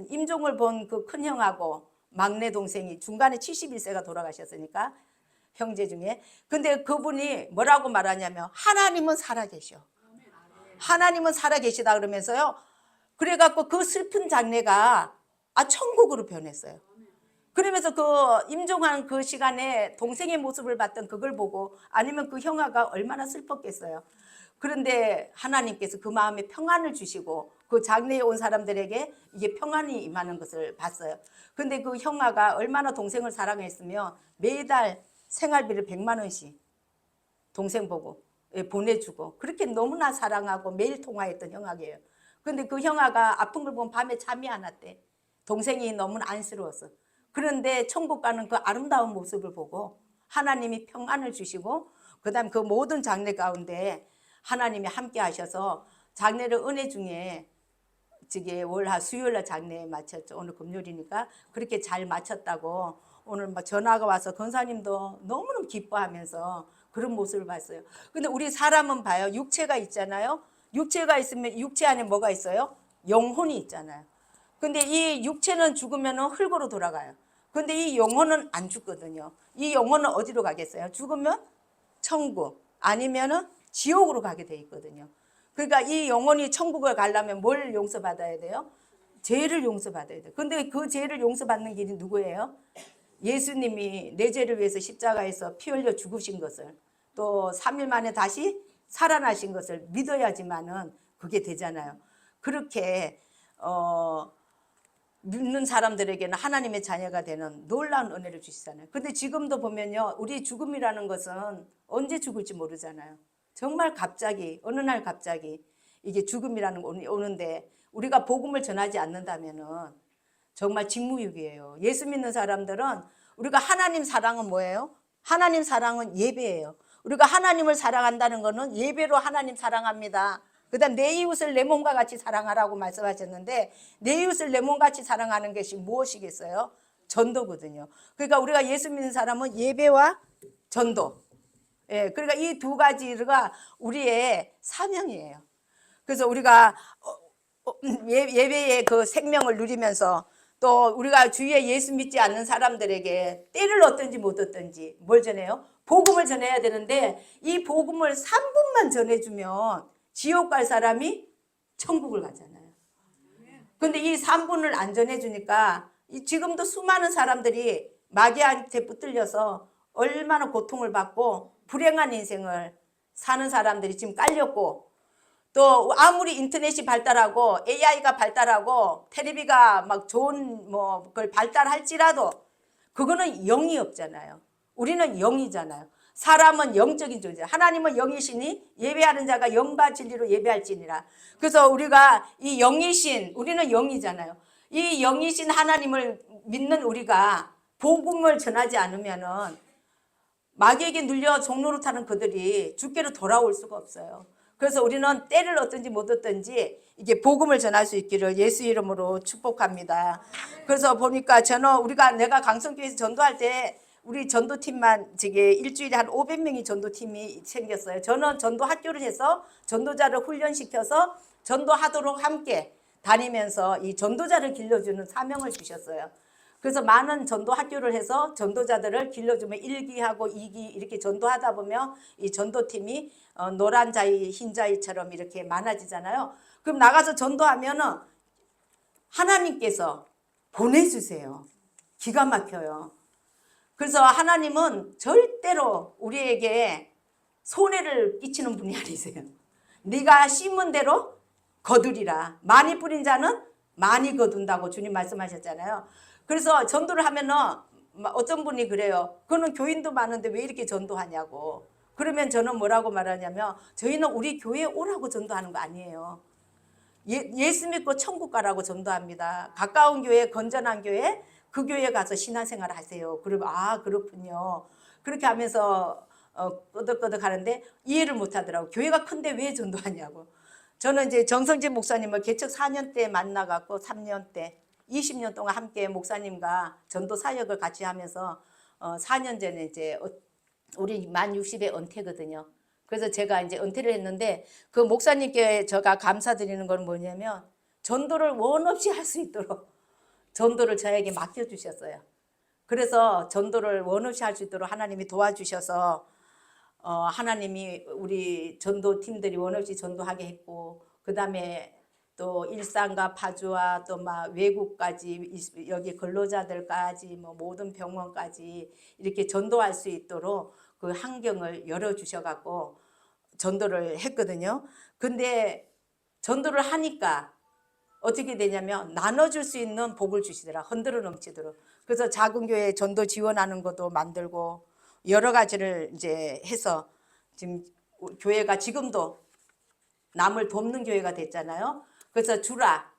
임종을 본 그 큰 형하고 막내 동생이 중간에 71세가 돌아가셨으니까 형제 중에. 근데 그분이 뭐라고 말하냐면 하나님은 살아계셔. 하나님은 살아계시다 그러면서요. 그래갖고 그 슬픈 장례가 천국으로 변했어요. 그러면서 그 임종한 그 시간에 동생의 모습을 봤던 그걸 보고 아니면 그 형아가 얼마나 슬펐겠어요. 그런데 하나님께서 그 마음에 평안을 주시고 그 장례에 온 사람들에게 이게 평안이 임하는 것을 봤어요. 근데 그 형아가 얼마나 동생을 사랑했으면 매달 생활비를 100만 원씩 동생 보고 보내주고 그렇게 너무나 사랑하고 매일 통화했던 형아예요. 근데 그 형아가 아픈 걸 보면 밤에 잠이 안 왔대. 동생이 너무 안쓰러웠어. 그런데 천국 가는 그 아름다운 모습을 보고 하나님이 평안을 주시고 그다음 그 모든 장례 가운데 하나님이 함께 하셔서 장례를 은혜 중에 저게 월화 수요일날 장례에 마쳤죠. 오늘 금요일이니까 그렇게 잘 마쳤다고 오늘 막 전화가 와서 권사님도 너무너무 기뻐하면서 그런 모습을 봤어요. 근데 우리 사람은 봐요. 육체가 있잖아요. 육체가 있으면 육체 안에 뭐가 있어요? 영혼이 있잖아요. 근데 이 육체는 죽으면 흙으로 돌아가요. 근데 이 영혼은 안 죽거든요. 이 영혼은 어디로 가겠어요? 죽으면 천국 아니면은 지옥으로 가게 돼 있거든요. 그러니까 이 영혼이 천국을 가려면 뭘 용서받아야 돼요? 죄를 용서받아야 돼요. 근데 그 죄를 용서받는 길이 누구예요? 예수님이 내 죄를 위해서 십자가에서 피 흘려 죽으신 것을 또 3일 만에 다시 살아나신 것을 믿어야지만은 그게 되잖아요. 그렇게 믿는 사람들에게는 하나님의 자녀가 되는 놀라운 은혜를 주시잖아요. 근데 지금도 보면요, 우리 죽음이라는 것은 언제 죽을지 모르잖아요. 정말 갑자기 어느 날 갑자기 이게 죽음이라는 거 오는데 우리가 복음을 전하지 않는다면은 정말 직무유기예요. 예수 믿는 사람들은 우리가 하나님 사랑은 뭐예요? 하나님 사랑은 예배예요. 우리가 하나님을 사랑한다는 것은 예배로 하나님 사랑합니다. 그다음 내 이웃을 내 몸과 같이 사랑하라고 말씀하셨는데 내 이웃을 내 몸같이 사랑하는 것이 무엇이겠어요? 전도거든요. 그러니까 우리가 예수 믿는 사람은 예배와 전도. 예, 그러니까 이 두 가지가 우리의 사명이에요. 그래서 우리가 예배의 그 생명을 누리면서 또 우리가 주위에 예수 믿지 않는 사람들에게 때를 얻든지 못 얻든지 뭘 전해요? 복음을 전해야 되는데 이 복음을 3분만 전해주면 지옥 갈 사람이 천국을 가잖아요. 근데 이 3분을 안 전해주니까 지금도 수많은 사람들이 마귀한테 붙들려서 얼마나 고통을 받고 불행한 인생을 사는 사람들이 지금 깔렸고 또 아무리 인터넷이 발달하고 AI가 발달하고 텔레비가 막 좋은 뭐 그걸 발달할지라도 그거는 영이 없잖아요. 우리는 영이잖아요. 사람은 영적인 존재. 하나님은 영이시니 예배하는 자가 영과 진리로 예배할지니라. 그래서 우리가 이 영이신 우리는 영이잖아요. 이 영이신 하나님을 믿는 우리가 복음을 전하지 않으면은 마귀에게 눌려 종로로 타는 그들이 주께로 돌아올 수가 없어요. 그래서 우리는 때를 얻든지 못 얻든지 이게 복음을 전할 수 있기를 예수 이름으로 축복합니다. 그래서 보니까 내가 강성교회에서 전도할 때 우리 전도팀만 저게 일주일에 한 500명이 전도팀이 생겼어요. 저는 전도 학교를 해서 전도자를 훈련시켜서 전도하도록 함께 다니면서 이 전도자를 길러주는 사명을 주셨어요. 그래서 많은 전도 학교를 해서 전도자들을 길러주면 1기하고 2기 이렇게 전도하다 보면 이 전도팀이 노란 자위, 흰 자위처럼 이렇게 많아지잖아요. 그럼 나가서 전도하면은 하나님께서 보내주세요. 기가 막혀요. 그래서 하나님은 절대로 우리에게 손해를 끼치는 분이 아니세요. 네가 심은 대로 거두리라. 많이 뿌린 자는 많이 거둔다고 주님 말씀하셨잖아요. 그래서 전도를 하면은 어떤 분이 그래요. 그거는 교인도 많은데 왜 이렇게 전도하냐고. 그러면 저는 뭐라고 말하냐면 저희는 우리 교회에 오라고 전도하는 거 아니에요. 예수 믿고 천국 가라고 전도합니다. 가까운 교회, 건전한 교회, 그 교회 가서 신앙생활 하세요. 그러면 아 그렇군요. 그렇게 하면서 끄덕끄덕 하는데 이해를 못 하더라고. 교회가 큰데 왜 전도하냐고. 저는 이제 정성진 목사님을 개척 4년 때 만나갖고 3년 때 20년 동안 함께 목사님과 전도 사역을 같이 하면서 4년 전에 이제 우리 만 60에 은퇴거든요. 그래서 제가 이제 은퇴를 했는데 그 목사님께 제가 감사드리는 건 뭐냐면 전도를 원 없이 할 수 있도록 전도를 저에게 맡겨주셨어요. 그래서 전도를 원 없이 할 수 있도록 하나님이 도와주셔서 하나님이 우리 전도팀들이 원 없이 전도하게 했고 그 다음에 또 일산과 파주와 또 막 외국까지 여기 근로자들까지 뭐 모든 병원까지 이렇게 전도할 수 있도록 그 환경을 열어주셔 갖고 전도를 했거든요. 근데 전도를 하니까 어떻게 되냐면 나눠줄 수 있는 복을 주시더라. 흔들어 넘치도록. 그래서 작은 교회 전도 지원하는 것도 만들고 여러 가지를 이제 해서 지금 교회가 지금도 남을 돕는 교회가 됐잖아요. 그래서 주라.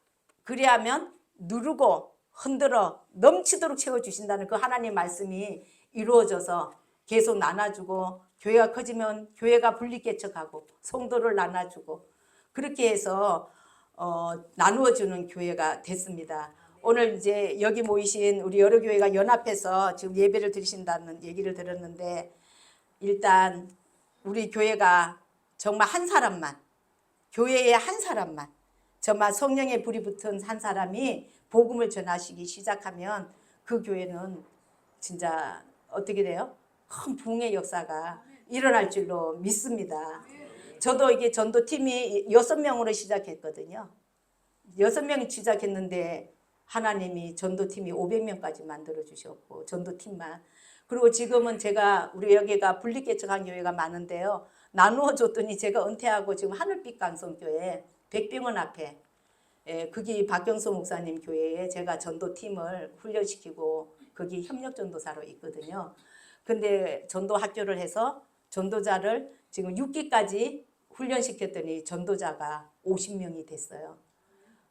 그리하면 누르고 흔들어 넘치도록 채워주신다는 그 하나님 말씀이 이루어져서 계속 나눠주고 교회가 커지면 교회가 분리개척하고 성도를 나눠주고 그렇게 해서 나누어주는 교회가 됐습니다. 오늘 이제 여기 모이신 우리 여러 교회가 연합해서 지금 예배를 드리신다는 얘기를 들었는데 일단 우리 교회가 정말 한 사람만 교회의 한 사람만 정말 성령의 불이 붙은 한 사람이 복음을 전하시기 시작하면 그 교회는 진짜 어떻게 돼요? 큰 부흥의 역사가 일어날 줄로 믿습니다. 저도 이게 전도팀이 6명으로 시작했거든요. 6명이 시작했는데 하나님이 전도팀이 500명까지 만들어 주셨고 전도팀만. 그리고 지금은 제가 우리 여기가 분리개척한 교회가 많은데요. 나누어 줬더니 제가 은퇴하고 지금 하늘빛 강성교회 백병원 앞에 거기 박경수 목사님 교회에 제가 전도팀을 훈련시키고 거기 협력전도사로 있거든요. 근데 전도 학교를 해서 전도자를 지금 6기까지 훈련시켰더니 전도자가 50명이 됐어요.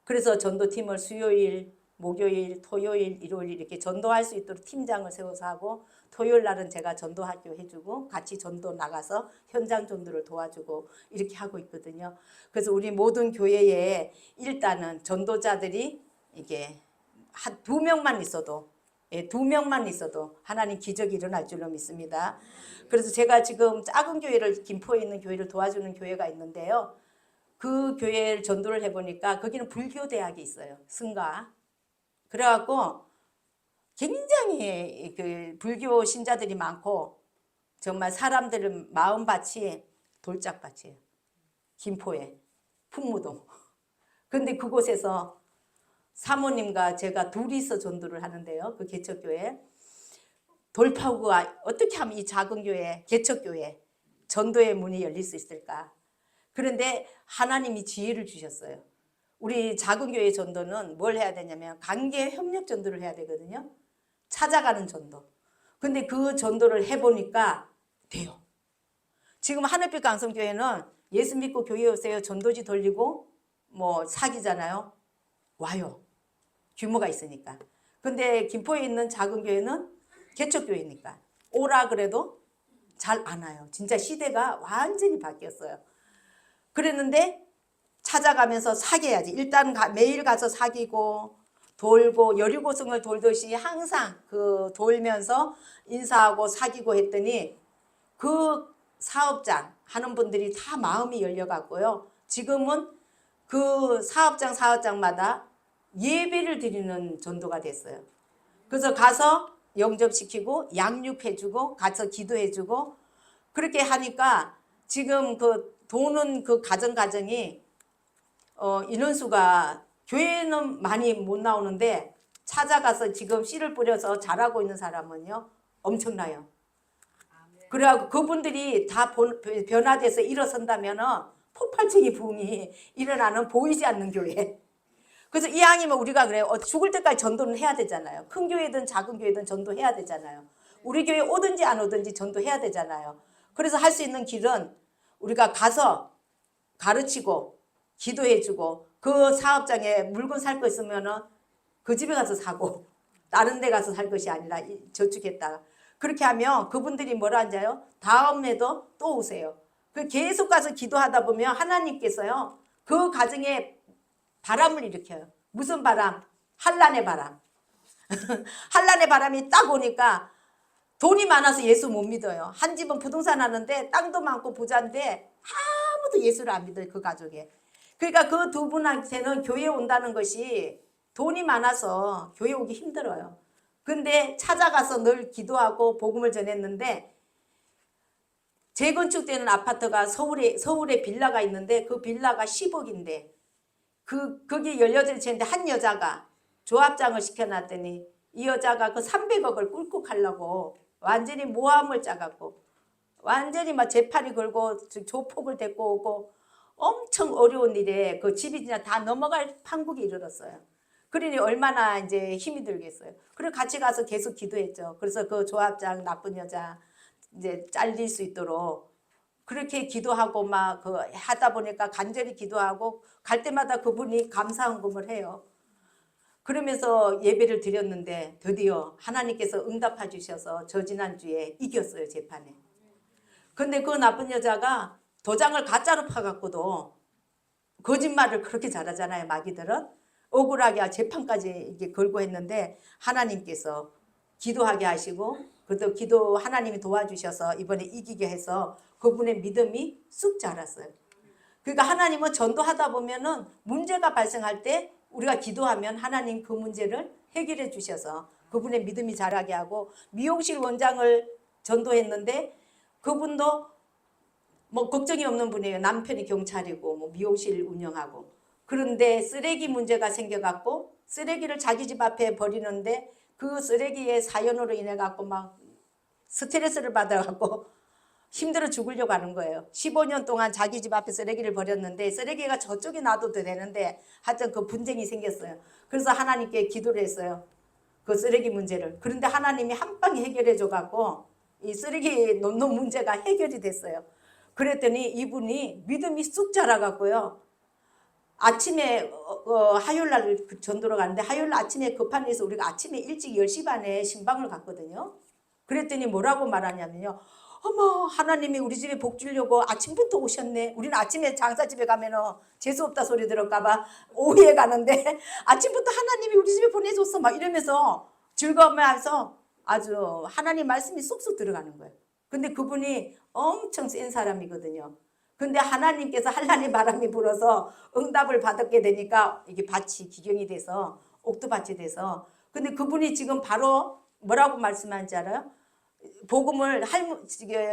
그래서 전도팀을 수요일, 목요일, 토요일, 일요일 이렇게 전도할 수 있도록 팀장을 세워서 하고 토요일 날은 제가 전도학교 해주고 같이 전도 나가서 현장 전도를 도와주고 이렇게 하고 있거든요. 그래서 우리 모든 교회에 일단은 전도자들이 이게 한 2명만 있어도 2명만 있어도 하나님 기적이 일어날 줄로 믿습니다. 그래서 제가 지금 작은 교회를 김포에 있는 교회를 도와주는 교회가 있는데요. 그 교회를 전도를 해보니까 거기는 불교 대학이 있어요. 승가. 그래갖고 굉장히 그 불교 신자들이 많고 정말 사람들은 마음밭이 돌짝밭이에요. 김포에 풍무동. 근데 그곳에서 사모님과 제가 둘이서 전도를 하는데요. 그 개척교회. 돌파구가 어떻게 하면 이 작은 교회, 개척교회 전도의 문이 열릴 수 있을까? 그런데 하나님이 지혜를 주셨어요. 우리 작은 교회 전도는 뭘 해야 되냐면 관계 협력 전도를 해야 되거든요. 찾아가는 전도. 근데 그 전도를 해보니까 돼요. 지금 하늘빛 강성교회는 예수 믿고 교회 오세요. 전도지 돌리고 뭐 사기잖아요. 와요. 규모가 있으니까. 근데 김포에 있는 작은 교회는 개척교회니까 오라 그래도 잘 안 와요. 진짜 시대가 완전히 바뀌었어요. 그랬는데 찾아가면서 사귀어야지. 일단 매일 가서 사귀고 돌고 여리고성을 돌듯이 항상 그 돌면서 인사하고 사귀고 했더니 그 사업장 하는 분들이 다 마음이 열려갖고요. 지금은 그 사업장마다 예배를 드리는 전도가 됐어요. 그래서 가서 영접시키고 양육해주고 가서 기도해주고 그렇게 하니까 지금 그 도는 그 가정이 인원수가 교회는 많이 못 나오는데 찾아가서 지금 씨를 뿌려서 자라고 있는 사람은요 엄청나요. 그래갖고 그분들이 다 변화돼서 일어선다면은 폭발적인 부흥이 일어나는 보이지 않는 교회. 그래서 이왕이면 우리가 그래요. 죽을 때까지 전도는 해야 되잖아요. 큰 교회든 작은 교회든 전도해야 되잖아요. 우리 교회 오든지 안 오든지 전도해야 되잖아요. 그래서 할 수 있는 길은 우리가 가서 가르치고 기도해주고 그 사업장에 물건 살 거 있으면은 그 집에 가서 사고 다른 데 가서 살 것이 아니라 저축했다가. 그렇게 하면 그분들이 뭐라 하는지요? 다음에도 또 오세요. 그 계속 가서 기도하다 보면 하나님께서요, 그 가정에 바람을 일으켜요. 무슨 바람? 환난의 바람. 환난의 바람이 딱 오니까 돈이 많아서 예수 못 믿어요. 한 집은 부동산 하는데 땅도 많고 부자인데 아무도 예수를 안 믿어요. 그 가족에. 그러니까 그 두 분한테는 교회 온다는 것이 돈이 많아서 교회 오기 힘들어요. 근데 찾아가서 늘 기도하고 복음을 전했는데, 재건축되는 아파트가 서울에 빌라가 있는데 그 빌라가 10억인데 거기 18채인데 한 여자가 조합장을 시켜놨더니 이 여자가 그 300억을 꿀꺽 하려고 완전히 모함을 짜갖고 완전히 막 재판이 걸고 조폭을 데리고 오고 엄청 어려운 일에 그 집이 진짜 다 넘어갈 판국에 이르렀어요. 그러니 얼마나 이제 힘이 들겠어요. 그리고 같이 가서 계속 기도했죠. 그래서 그 조합장 나쁜 여자 이제 잘릴 수 있도록 그렇게 기도하고 막 그 하다 보니까 간절히 기도하고 갈 때마다 그분이 감사헌금을 해요. 그러면서 예배를 드렸는데 드디어 하나님께서 응답해 주셔서 저 지난주에 이겼어요, 재판에. 근데 그 나쁜 여자가 도장을 가짜로 파갖고도 거짓말을 그렇게 잘하잖아요, 마귀들은. 억울하게 재판까지 이게 걸고 했는데 하나님께서 기도하게 하시고 그래도 기도 하나님이 도와주셔서 이번에 이기게 해서 그분의 믿음이 쑥 자랐어요. 그러니까 하나님은 전도하다 보면은 문제가 발생할 때 우리가 기도하면 하나님 그 문제를 해결해 주셔서 그분의 믿음이 자라게 하고, 미용실 원장을 전도했는데 그분도 뭐 걱정이 없는 분이에요. 남편이 경찰이고 뭐 미용실 운영하고. 그런데 쓰레기 문제가 생겨갖고 쓰레기를 자기 집 앞에 버리는데 그 쓰레기의 사연으로 인해 갖고 막 스트레스를 받아갖고 힘들어 죽으려고 하는 거예요. 15년 동안 자기 집 앞에 쓰레기를 버렸는데 쓰레기가 저쪽에 놔둬도 되는데 하여튼 그 분쟁이 생겼어요. 그래서 하나님께 기도를 했어요. 그 쓰레기 문제를. 그런데 하나님이 한 방에 해결해 줘갖고 이 쓰레기 놓는 문제가 해결이 됐어요. 그랬더니 이분이 믿음이 쑥 자라갖고요. 아침에 화요일날 전도로 가는데 화요일 아침에 급한 일에서 우리가 아침에 일찍 10시 반에 신방을 갔거든요. 그랬더니 뭐라고 말하냐면요. 어머, 하나님이 우리 집에 복 주려고 아침부터 오셨네. 우리는 아침에 장사집에 가면 재수없다 소리 들을까봐 오후에 가는데 아침부터 하나님이 우리 집에 보내줬어 막 이러면서 즐거워하면서 아주 하나님 말씀이 쏙쏙 들어가는 거예요. 근데 그분이 엄청 센 사람이거든요. 근데 하나님께서 한란의 바람이 불어서 응답을 받게 되니까 이게 밭이 기경이 돼서 옥토밭이 돼서, 근데 그분이 지금 바로 뭐라고 말씀하는지 알아요? 복음을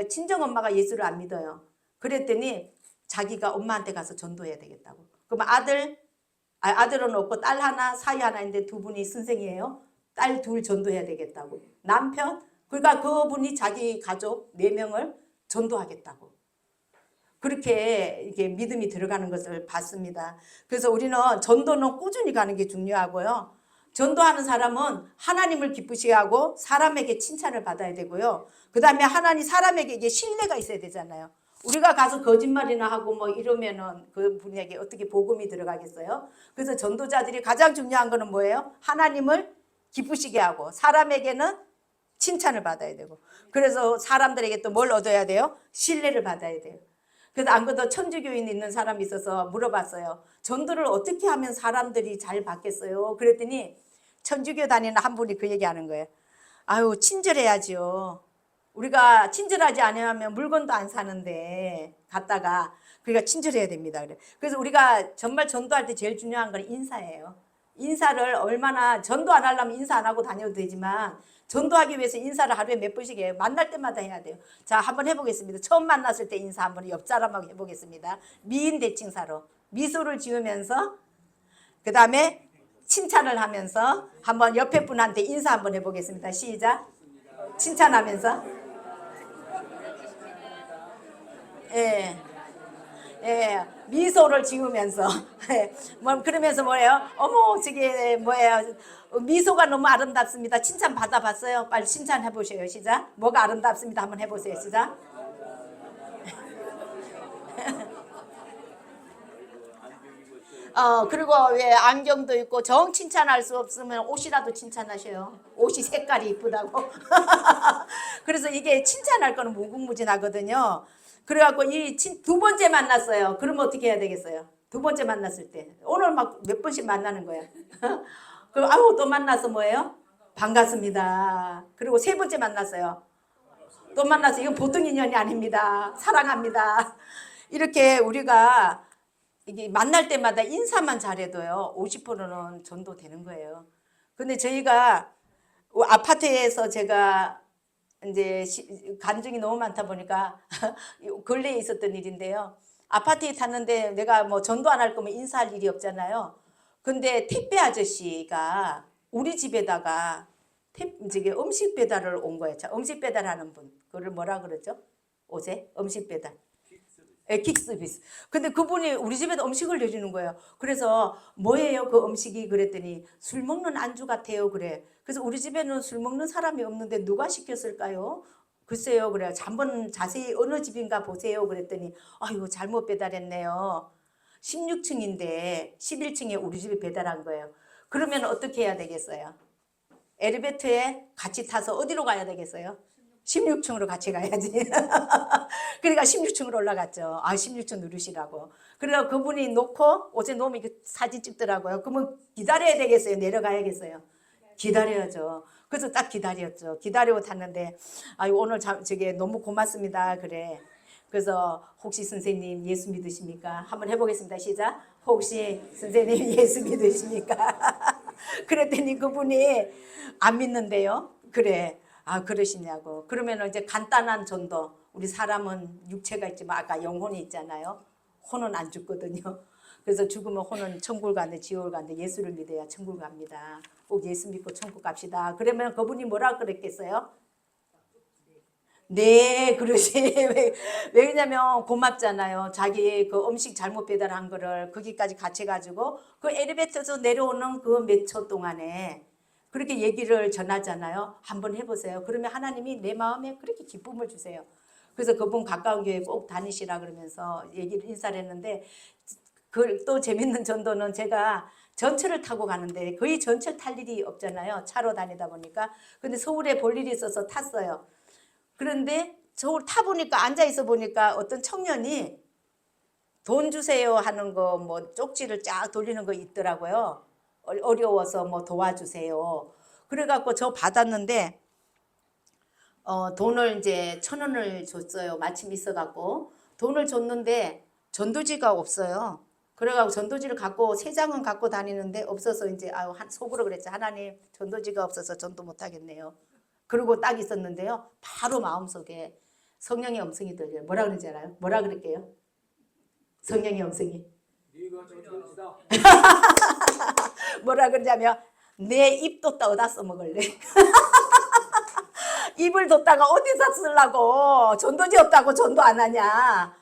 친정엄마가 예수를 안 믿어요. 그랬더니 자기가 엄마한테 가서 전도해야 되겠다고. 그럼 아들은 없고 딸 하나 사위 하나인데 두 분이 선생이에요. 딸 둘 전도해야 되겠다고. 남편, 그러니까 그분이 자기 가족 4명을 전도하겠다고. 그렇게 이게 믿음이 들어가는 것을 봤습니다. 그래서 우리는 전도는 꾸준히 가는 게 중요하고요. 전도하는 사람은 하나님을 기쁘시게 하고 사람에게 칭찬을 받아야 되고요. 그 다음에 사람에게 이게 신뢰가 있어야 되잖아요. 우리가 가서 거짓말이나 하고 뭐 이러면은 그 분에게 어떻게 복음이 들어가겠어요? 그래서 전도자들이 가장 중요한 거는 뭐예요? 하나님을 기쁘시게 하고 사람에게는 칭찬을 받아야 되고, 그래서 사람들에게 또 뭘 얻어야 돼요? 신뢰를 받아야 돼요. 그래서 안 그래도 천주교인 있는 사람이 있어서 물어봤어요. 전도를 어떻게 하면 사람들이 잘 받겠어요? 그랬더니 천주교 다니는 한 분이 그 얘기하는 거예요. 아유, 친절해야죠. 우리가 친절하지 않으면 물건도 안 사는데 갔다가, 그러니까 친절해야 됩니다. 그래서 우리가 정말 전도할 때 제일 중요한 건 인사예요. 인사를 얼마나, 전도 안 하려면 인사 안 하고 다녀도 되지만 전도하기 위해서 인사를 하루에 몇 번씩 해요. 만날 때마다 해야 돼요. 자, 한번 해보겠습니다. 처음 만났을 때 인사 한번 옆 사람하고 해보겠습니다. 미인 대칭사로 미소를 지으면서 그 다음에 칭찬을 하면서 한번 옆에 분한테 인사 한번 해보겠습니다. 시작. 칭찬하면서. 예. 예, 미소를 지으면서. 뭐 그러면서 뭐예요? 어머, 저게 뭐예요? 미소가 너무 아름답습니다. 칭찬 받아봤어요? 빨리 칭찬해 보세요. 시작. 뭐가 아름답습니다. 한번 해보세요. 시작. 그리고 왜 안경도 있고 정 칭찬할 수 없으면 옷이라도 칭찬하셔요. 옷이 색깔이 이쁘다고. 그래서 이게 칭찬할 거는 무궁무진하거든요. 그래갖고 이 두 번째 만났어요. 그러면 어떻게 해야 되겠어요? 두 번째 만났을 때 오늘 막 몇 번씩 만나는 거야. 그럼 아우 또 만나서 뭐예요? 반갑습니다. 그리고 세 번째 만났어요. 또 만나서 이건 보통 인연이 아닙니다. 사랑합니다. 이렇게 우리가 이게 만날 때마다 인사만 잘해도요 50%는 전도되는 거예요. 근데 저희가 아파트에서 제가 이제 간증이 너무 많다 보니까 근래에 있었던 일인데요. 아파트에 탔는데 내가 뭐 전도 안 할 거면 인사할 일이 없잖아요. 근데 택배 아저씨가 우리 집에다가 음식 배달을 온 거예요. 음식 배달하는 분. 그걸 뭐라 그러죠? 어제 음식 배달. 킥스비스. 근데 그분이 우리 집에도 음식을 내주는 거예요. 그래서 뭐예요 그 음식이 그랬더니 술 먹는 안주 같아요 그래. 그래서 우리 집에는 술 먹는 사람이 없는데 누가 시켰을까요? 글쎄요 그래요. 한번 자세히 어느 집인가 보세요 그랬더니 아이고 잘못 배달했네요. 16층인데 11층에 우리 집에 배달한 거예요. 그러면 어떻게 해야 되겠어요? 엘리베이터에 같이 타서 어디로 가야 되겠어요? 16층으로 같이 가야지. 그러니까 16층으로 올라갔죠. 16층 누르시라고. 그래서 그분이 놓고 어제 놓으면 사진 찍더라고요. 그러면 기다려야 되겠어요? 내려가야겠어요? 기다려야죠. 그래서 딱 기다렸죠. 기다리고 탔는데 오늘 저게 너무 고맙습니다. 그래. 그래서 혹시 선생님 예수 믿으십니까? 한번 해보겠습니다. 시작. 혹시 선생님 예수 믿으십니까? 그랬더니 그분이 안 믿는데요. 그래. 그러시냐고. 그러면 이제 간단한 전도. 우리 사람은 육체가 있지만 아까 영혼이 있잖아요. 혼은 안 죽거든요. 그래서 죽으면 혼은 천국을 가는데 지옥을 가는데 예수를 믿어야 천국을 갑니다. 꼭 예수 믿고 천국 갑시다. 그러면 그분이 뭐라 그랬겠어요? 네, 그러시. 왜냐면 고맙잖아요. 자기 그 음식 잘못 배달한 거를 거기까지 같이 가지고 그 엘리베이터에서 내려오는 그 몇 초 동안에 그렇게 얘기를 전하잖아요. 한번 해보세요. 그러면 하나님이 내 마음에 그렇게 기쁨을 주세요. 그래서 그분 가까운 교회 꼭 다니시라 그러면서 인사를 했는데 또 재밌는 전도는 제가 전철을 타고 가는데 거의 전철 탈 일이 없잖아요. 차로 다니다 보니까. 근데 서울에 볼 일이 있어서 탔어요. 그런데 저걸 타보니까 앉아있어 보니까 어떤 청년이 돈 주세요 하는 거 뭐 쪽지를 쫙 돌리는 거 있더라고요. 어려워서 뭐 도와주세요. 그래갖고 저 받았는데 돈을 이제 1,000원을 줬어요. 마침 있어갖고 돈을 줬는데 전도지가 없어요. 그래갖고 전도지를 갖고 3장은 갖고 다니는데 없어서 이제 속으로 그랬죠. 하나님 전도지가 없어서 전도 못하겠네요. 그러고 딱 있었는데요. 바로 마음속에 성령의 음성이 들려요. 뭐라 그러는지 알아요? 뭐라 그럴게요? 성령의 음성이. 네가 전도지다. 뭐라 그러냐면 내 입 뒀다 어디다 써먹을래? 입을 뒀다가 어디다 쓰려고 전도지 없다고 전도 안 하냐.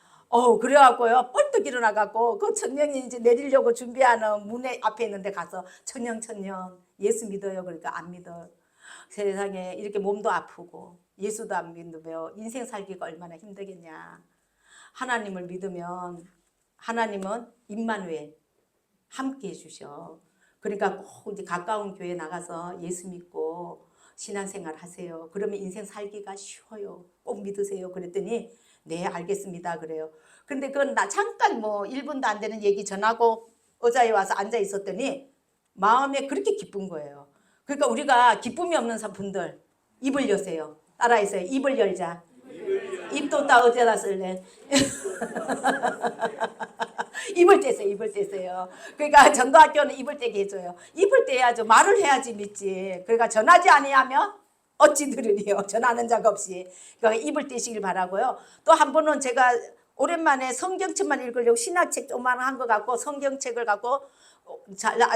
그래갖고요 뻘떡 일어나갖고 그 청년이 이제 내리려고 준비하는 문에 앞에 있는데 가서 청년 예수 믿어요. 그러니까 안 믿어. 세상에 이렇게 몸도 아프고 예수도 안 믿으며 인생 살기가 얼마나 힘들겠냐. 하나님을 믿으면 하나님은 임마누엘 함께 해주셔. 그러니까 꼭 이제 가까운 교회 나가서 예수 믿고 신앙생활 하세요. 그러면 인생 살기가 쉬워요. 꼭 믿으세요. 그랬더니 네 알겠습니다 그래요. 근데 그건 나 잠깐 뭐 1분도 안 되는 얘기 전하고 의자에 와서 앉아 있었더니 마음에 그렇게 기쁜 거예요. 그러니까 우리가 기쁨이 없는 분들 입을 여세요. 따라해서요. 입을 열자. 입도 딱 어디다 쓸래? 입을 떼세요. 입을 떼세요. 그러니까 전도학교는 입을 떼게 해줘요. 입을 떼야죠. 말을 해야지 믿지. 그러니까 전하지 아니하면 어찌 들으리요. 전하는 자가 없이. 그러니까 입을 떼시길 바라고요. 또 한 번은 제가 오랜만에 성경책만 읽으려고 신학책 조그만한 거 갖고 성경책을 갖고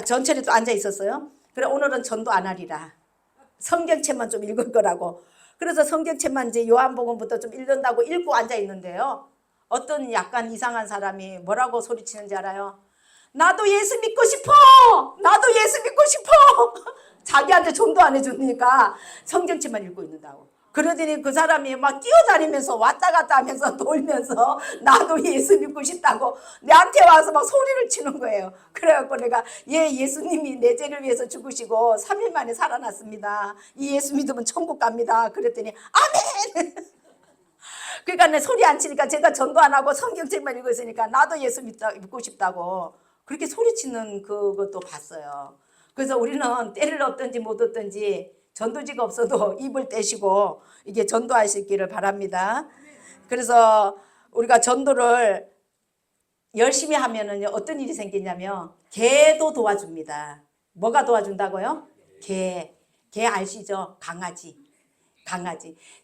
전철에 또 앉아 있었어요. 그래 오늘은 전도 안 하리라. 성경책만 좀 읽을 거라고. 그래서 성경책만 이제 요한복음부터 좀 읽는다고 읽고 앉아 있는데요. 어떤 약간 이상한 사람이 뭐라고 소리치는지 알아요? 나도 예수 믿고 싶어! 나도 예수 믿고 싶어! 자기한테 전도 안 해주니까 성경책만 읽고 있는다고. 그러더니 그 사람이 막 뛰어다니면서 왔다 갔다 하면서 돌면서 나도 예수 믿고 싶다고 내한테 와서 막 소리를 치는 거예요. 그래갖고 내가 예수님이 내 죄를 위해서 죽으시고 3일 만에 살아났습니다. 이 예수 믿으면 천국 갑니다. 그랬더니 아멘. 그러니까 내 소리 안 치니까 제가 전도 안 하고 성경책만 읽고 있으니까 나도 예수 믿고 싶다고 그렇게 소리치는 그것도 봤어요. 그래서 우리는 때를 얻든지 못 얻든지 전도지가 없어도 입을 떼시고 이게 전도하시기를 바랍니다. 그래서 우리가 전도를 열심히 하면은 어떤 일이 생기냐면 개도 도와줍니다. 뭐가 도와준다고요? 개 아시죠? 강아지.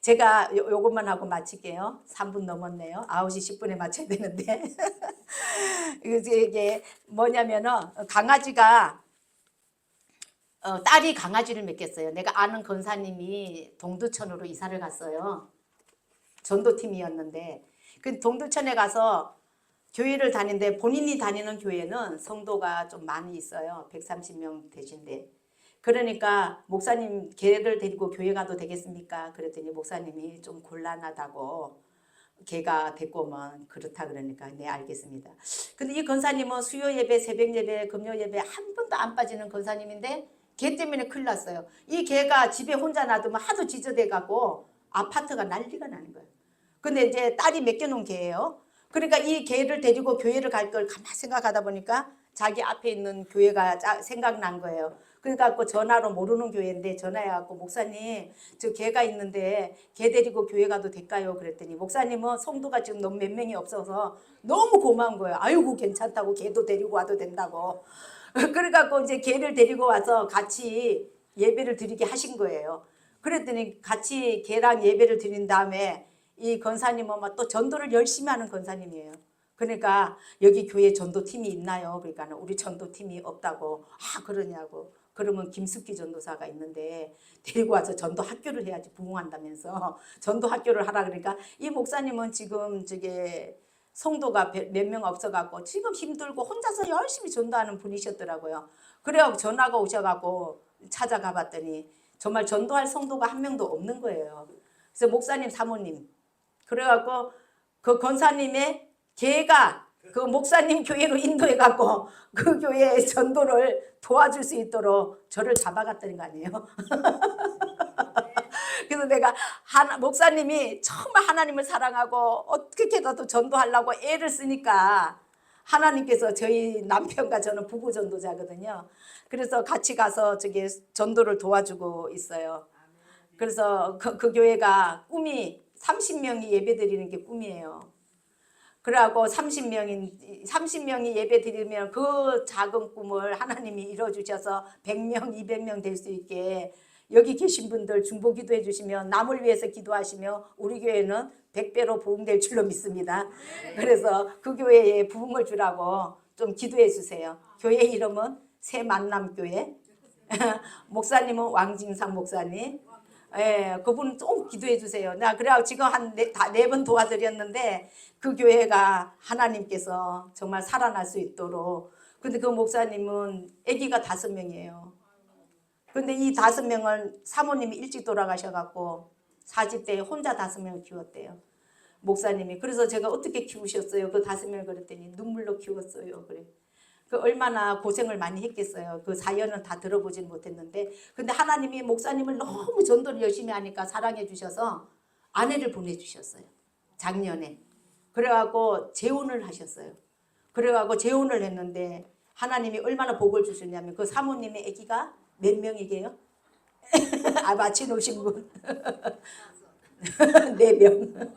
제가 요것만 하고 마칠게요. 3분 넘었네요. 9시 10분에 맞춰야 되는데. 이게 뭐냐면은 강아지가 딸이 강아지를 맡겼어요. 내가 아는 권사님이 동두천으로 이사를 갔어요. 전도팀이었는데 그 동두천에 가서 교회를 다니는데 본인이 다니는 교회는 성도가 좀 많이 있어요. 130명 되신데 그러니까 목사님 개를 데리고 교회 가도 되겠습니까? 그랬더니 목사님이 좀 곤란하다고 개가 데리고 오면 그렇다 그러니까 네 알겠습니다. 근데 이 권사님은 수요 예배, 새벽 예배, 금요 예배 한 번도 안 빠지는 권사님인데 개 때문에 큰일 났어요. 이 개가 집에 혼자 놔두면 하도 지저대갖고 아파트가 난리가 나는 거예요. 근데 이제 딸이 맡겨놓은 개예요. 그러니까 이 개를 데리고 교회를 갈 걸 가만히 생각하다 보니까 자기 앞에 있는 교회가 생각난 거예요. 그러니까 전화로 모르는 교회인데 전화해갖고 목사님 저 개가 있는데 개 데리고 교회 가도 될까요? 그랬더니 목사님은 성도가 지금 너무 몇 명이 없어서 너무 고마운 거예요. 아이고 괜찮다고 개도 데리고 와도 된다고. 그래갖고 이제 개를 데리고 와서 같이 예배를 드리게 하신 거예요. 그랬더니 같이 개랑 예배를 드린 다음에 이 권사님은 막 또 전도를 열심히 하는 권사님이에요. 그러니까 여기 교회 전도팀이 있나요? 그러니까 우리 전도팀이 없다고. 아 그러냐고. 그러면 김숙기 전도사가 있는데 데리고 와서 전도 학교를 해야지 부흥한다면서 전도 학교를 하라 그러니까 이 목사님은 지금 저게 성도가 몇 명 없어갖고 지금 힘들고 혼자서 열심히 전도하는 분이셨더라고요. 그래갖고 전화가 오셔갖고 찾아가 봤더니 정말 전도할 성도가 한 명도 없는 거예요. 그래서 목사님 사모님 그래갖고 그 권사님의 개가 그 목사님 교회로 인도해갖고 그 교회의 전도를 도와줄 수 있도록 저를 잡아갔다는 거 아니에요. 그래서 내가 목사님이 정말 하나님을 사랑하고 어떻게라도 전도하려고 애를 쓰니까 하나님께서 저희 남편과 저는 부부 전도자거든요. 그래서 같이 가서 저기 전도를 도와주고 있어요. 그래서 그 교회가 꿈이 30명이 예배 드리는 게 꿈이에요. 그래갖고 30명이 예배 드리면 그 작은 꿈을 하나님이 이뤄주셔서 100명, 200명 될 수 있게 여기 계신 분들 중보 기도해 주시면 남을 위해서 기도하시며 우리 교회는 100배로 부흥될 줄로 믿습니다. 그래서 그 교회에 부흥을 주라고 좀 기도해 주세요. 교회 이름은 새만남교회. 목사님은 왕진상 목사님. 예, 그분 좀 기도해 주세요. 나 그래갖고 지금 한 네 번 도와드렸는데 그 교회가 하나님께서 정말 살아날 수 있도록. 근데 그 목사님은 아기가 5명이에요. 근데 이 5명을 사모님이 일찍 돌아가셔갖고 40대에 혼자 5명을 키웠대요. 목사님이. 그래서 제가 어떻게 키우셨어요? 그 5명을 그랬더니 눈물로 키웠어요. 그래. 그 얼마나 고생을 많이 했겠어요. 그 사연은 다 들어보진 못했는데 근데 하나님이 목사님을 너무 전도를 열심히 하니까 사랑해 주셔서 아내를 보내주셨어요. 작년에. 그래갖고 재혼을 하셨어요. 그래갖고 재혼을 했는데 하나님이 얼마나 복을 주셨냐면 그 사모님의 아기가 몇 명이게요? 아 마치 놓으신 분 4명.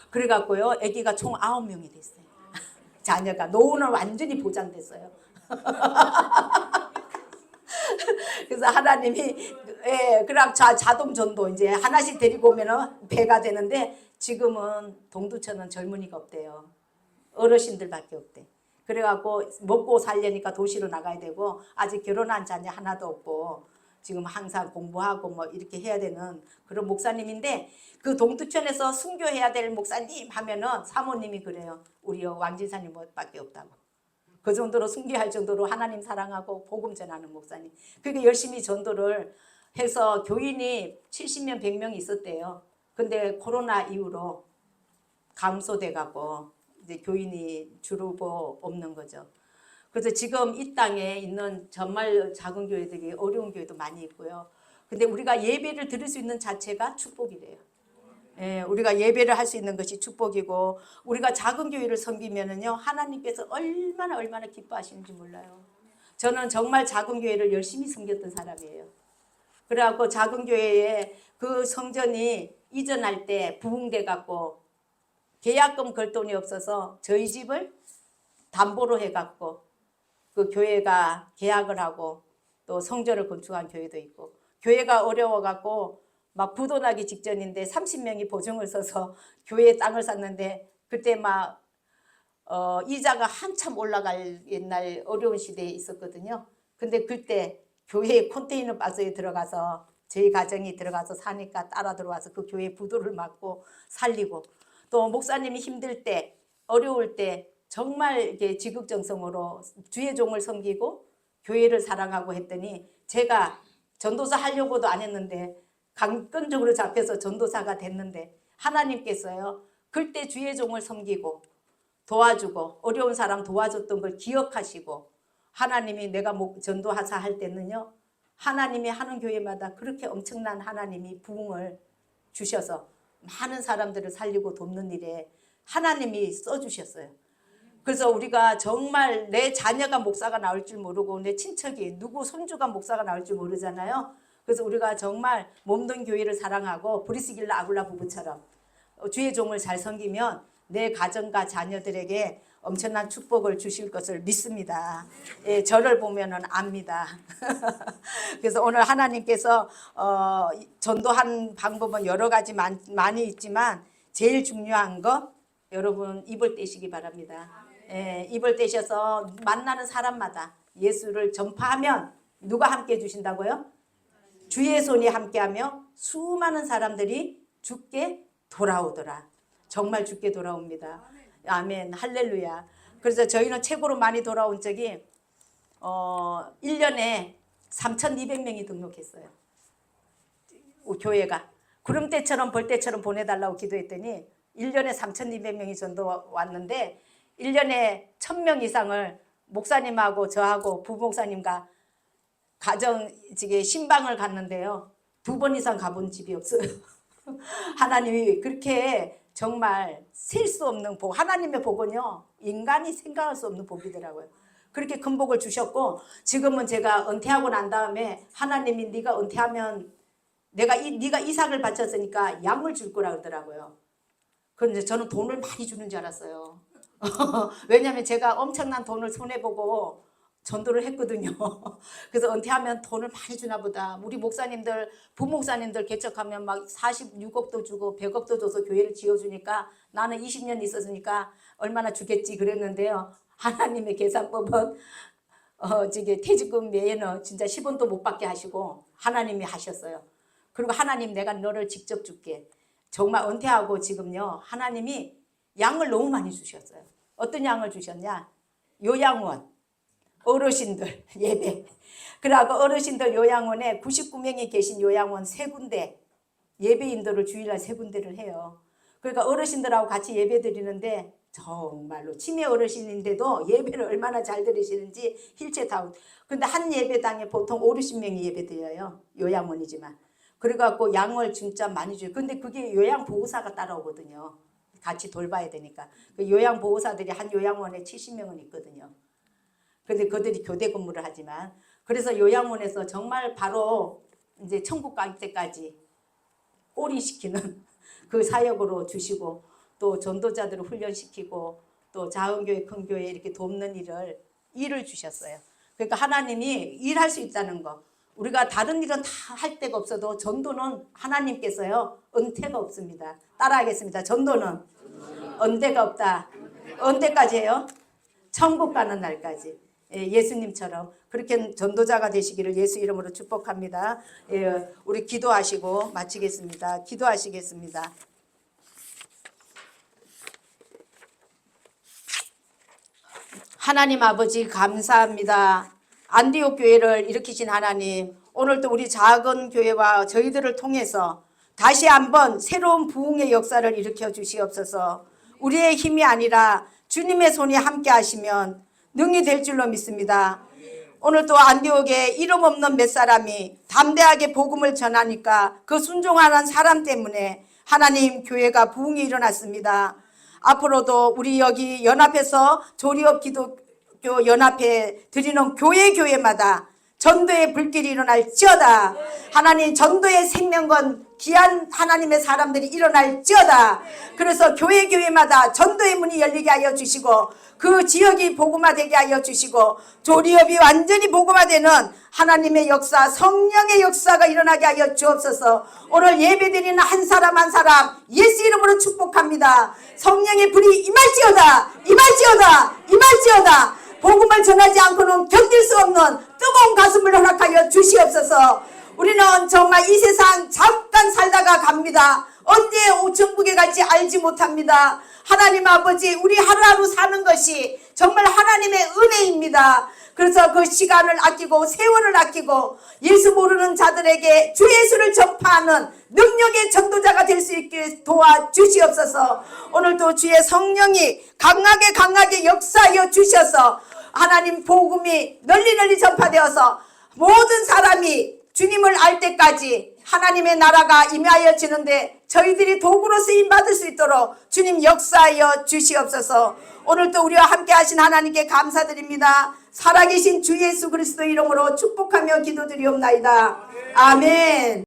그래갖고요 아기가 총 9명이 됐어요. 자녀가 노후는 완전히 보장됐어요. 그래서 하나님이 그럼 자동 전도 이제 하나씩 데리고 오면은 배가 되는데 지금은 동두천은 젊은이가 없대요. 어르신들밖에 없대. 그래갖고 먹고 살려니까 도시로 나가야 되고 아직 결혼한 자녀 하나도 없고 지금 항상 공부하고 뭐 이렇게 해야 되는 그런 목사님인데 그 동두천에서 순교해야 될 목사님 하면은 사모님이 그래요. 우리 왕진사님밖에 없다고. 그 정도로 순교할 정도로 하나님 사랑하고 복음 전하는 목사님. 그게 열심히 전도를 해서 교인이 70명 100명 있었대요. 근데 코로나 이후로 감소돼 갖고 이제 교인이 주로 없는 거죠. 그래서 지금 이 땅에 있는 정말 작은 교회들이 어려운 교회도 많이 있고요. 근데 우리가 예배를 드릴 수 있는 자체가 축복이래요. 예, 우리가 예배를 할 수 있는 것이 축복이고, 우리가 작은 교회를 섬기면은요, 하나님께서 얼마나 기뻐하시는지 몰라요. 저는 정말 작은 교회를 열심히 섬겼던 사람이에요. 그래갖고 작은 교회에 그 성전이 이전할 때 부흥돼 갖고 계약금 걸 돈이 없어서 저희 집을 담보로 해갖고 그 교회가 계약을 하고 또 성전을 건축한 교회도 있고, 교회가 어려워갖고 막 부도 나기 직전인데 30명이 보증을 서서 교회 땅을 샀는데, 그때 막 이자가 한참 올라갈 옛날 어려운 시대에 있었거든요. 근데 그때 교회 컨테이너 박스에 들어가서 저희 가정이 들어가서 사니까 따라 들어와서 그 교회 부도를 막고 살리고, 또 목사님이 힘들 때 어려울 때 정말 이렇게 지극정성으로 주의 종을 섬기고 교회를 사랑하고 했더니, 제가 전도사 하려고도 안 했는데 강권적으로 잡혀서 전도사가 됐는데, 하나님께서요 그때 주의 종을 섬기고 도와주고 어려운 사람 도와줬던 걸 기억하시고, 하나님이 내가 전도하사 할 때는요, 하나님이 하는 교회마다 그렇게 엄청난 하나님이 부흥을 주셔서 많은 사람들을 살리고 돕는 일에 하나님이 써주셨어요. 그래서 우리가 정말 내 자녀가 목사가 나올 줄 모르고 내 친척이 누구 손주가 목사가 나올 줄 모르잖아요. 그래서 우리가 정말 몸된 교회를 사랑하고 브리스길라 아굴라 부부처럼 주의 종을 잘 섬기면 내 가정과 자녀들에게 엄청난 축복을 주실 것을 믿습니다. 예, 저를 보면은 압니다. 그래서 오늘 하나님께서 전도한 방법은 여러 가지 많이 있지만 제일 중요한 거, 여러분 입을 떼시기 바랍니다. 예, 입을 떼셔서 만나는 사람마다 예수를 전파하면 누가 함께 해주신다고요? 주의 손이 함께하며 수많은 사람들이 주께 돌아오더라. 정말 주께 돌아옵니다. 아멘, 할렐루야. 그래서 저희는 최고로 많이 돌아온 적이 1년에 3,200명이 등록했어요. 교회가 구름 때처럼 벌 때처럼 보내달라고 기도했더니 1년에 3,200명이 전도 왔는데, 1년에 1,000명 이상을 목사님하고 저하고 부목사님과 가정직에 신방을 갔는데요, 2번 이상 가본 집이 없어요. 하나님이 그렇게 정말 셀 수 없는 복, 하나님의 복은요 인간이 생각할 수 없는 복이더라고요. 그렇게 큰 복을 주셨고, 지금은 제가 은퇴하고 난 다음에 하나님이 네가 은퇴하면 네가 이삭을 바쳤으니까 양을 줄 거라 그러더라고요. 그런데 저는 돈을 많이 주는 줄 알았어요. 왜냐하면 제가 엄청난 돈을 손해보고 전도를 했거든요. 그래서 은퇴하면 돈을 많이 주나 보다. 우리 목사님들, 부목사님들 개척하면 막 46억도 주고 100억도 줘서 교회를 지어주니까 나는 20년 있었으니까 얼마나 주겠지 그랬는데요. 하나님의 계산법은 퇴직금 외에는 진짜 10원도 못 받게 하시고 하나님이 하셨어요. 그리고 하나님, 내가 너를 직접 줄게. 정말 은퇴하고 지금요, 하나님이 양을 너무 많이 주셨어요. 어떤 양을 주셨냐? 요양원, 어르신들 예배. 그러고 어르신들 요양원에 99명이 계신 요양원 3군데 예배인들을 주일날 3군데를 해요. 그러니까 어르신들하고 같이 예배 드리는데 정말로 치매 어르신인데도 예배를 얼마나 잘 드리시는지 힐체다운. 근데 한 예배당에 보통 5, 60명이 예배 드려요. 요양원이지만. 그래갖고 양을 진짜 많이 줘요. 근데 그게 요양보호사가 따라오거든요. 같이 돌봐야 되니까. 그 요양보호사들이 한 요양원에 70명은 있거든요. 근데 그들이 교대 근무를 하지만, 그래서 요양원에서 정말 바로 이제 천국 갈 때까지 꼬리시키는 그 사역으로 주시고, 또 전도자들을 훈련시키고, 또 작은교회 큰교회 이렇게 돕는 일을 주셨어요. 그러니까 하나님이 일할 수 있다는 거, 우리가 다른 일은 다 할 데가 없어도 전도는 하나님께서요 은퇴가 없습니다. 따라하겠습니다. 전도는 은퇴가 없다. 언제까지 해요? 천국 가는 날까지. 예수님처럼 그렇게 전도자가 되시기를 예수 이름으로 축복합니다. 우리 기도하시고 마치겠습니다. 기도하시겠습니다. 하나님 아버지 감사합니다. 안디옥 교회를 일으키신 하나님, 오늘도 우리 작은 교회와 저희들을 통해서 다시 한번 새로운 부흥의 역사를 일으켜 주시옵소서. 우리의 힘이 아니라 주님의 손이 함께 하시면 능히 될 줄로 믿습니다. 오늘 또 안디옥에 이름 없는 몇 사람이 담대하게 복음을 전하니까 그 순종하는 사람 때문에 하나님 교회가 부흥이 일어났습니다. 앞으로도 우리 여기 연합해서 조리업 기독교 연합회 드리는 교회마다 전도의 불길이 일어날지어다. 하나님 전도의 생명건 귀한 하나님의 사람들이 일어날지어다. 그래서 교회마다 전도의 문이 열리게 하여 주시고 그 지역이 복음화되게 하여 주시고 조리업이 완전히 복음화되는 하나님의 역사, 성령의 역사가 일어나게 하여 주옵소서. 오늘 예배드리는 한 사람 한 사람 예수 이름으로 축복합니다. 성령의 불이 임할지어다, 임할지어다, 임할지어다. 복음을 전하지 않고는 견딜 수 없는 뜨거운 가슴을 허락하여 주시옵소서. 우리는 정말 이 세상 잠깐 살다가 갑니다. 언제 천국에 갈지 알지 못합니다. 하나님 아버지, 우리 하루하루 사는 것이 정말 하나님의 은혜입니다. 그래서 그 시간을 아끼고 세월을 아끼고 예수 모르는 자들에게 주 예수를 전파하는 능력의 전도자가 될 수 있게 도와주시옵소서. 오늘도 주의 성령이 강하게 역사하여 주셔서 하나님 복음이 널리 전파되어서 모든 사람이 주님을 알 때까지 하나님의 나라가 임하여 지는데 저희들이 도구로 쓰임받을 수 있도록 주님 역사하여 주시옵소서. 오늘도 우리와 함께 하신 하나님께 감사드립니다. 살아계신 주 예수 그리스도 이름으로 축복하며 기도드리옵나이다. 아멘.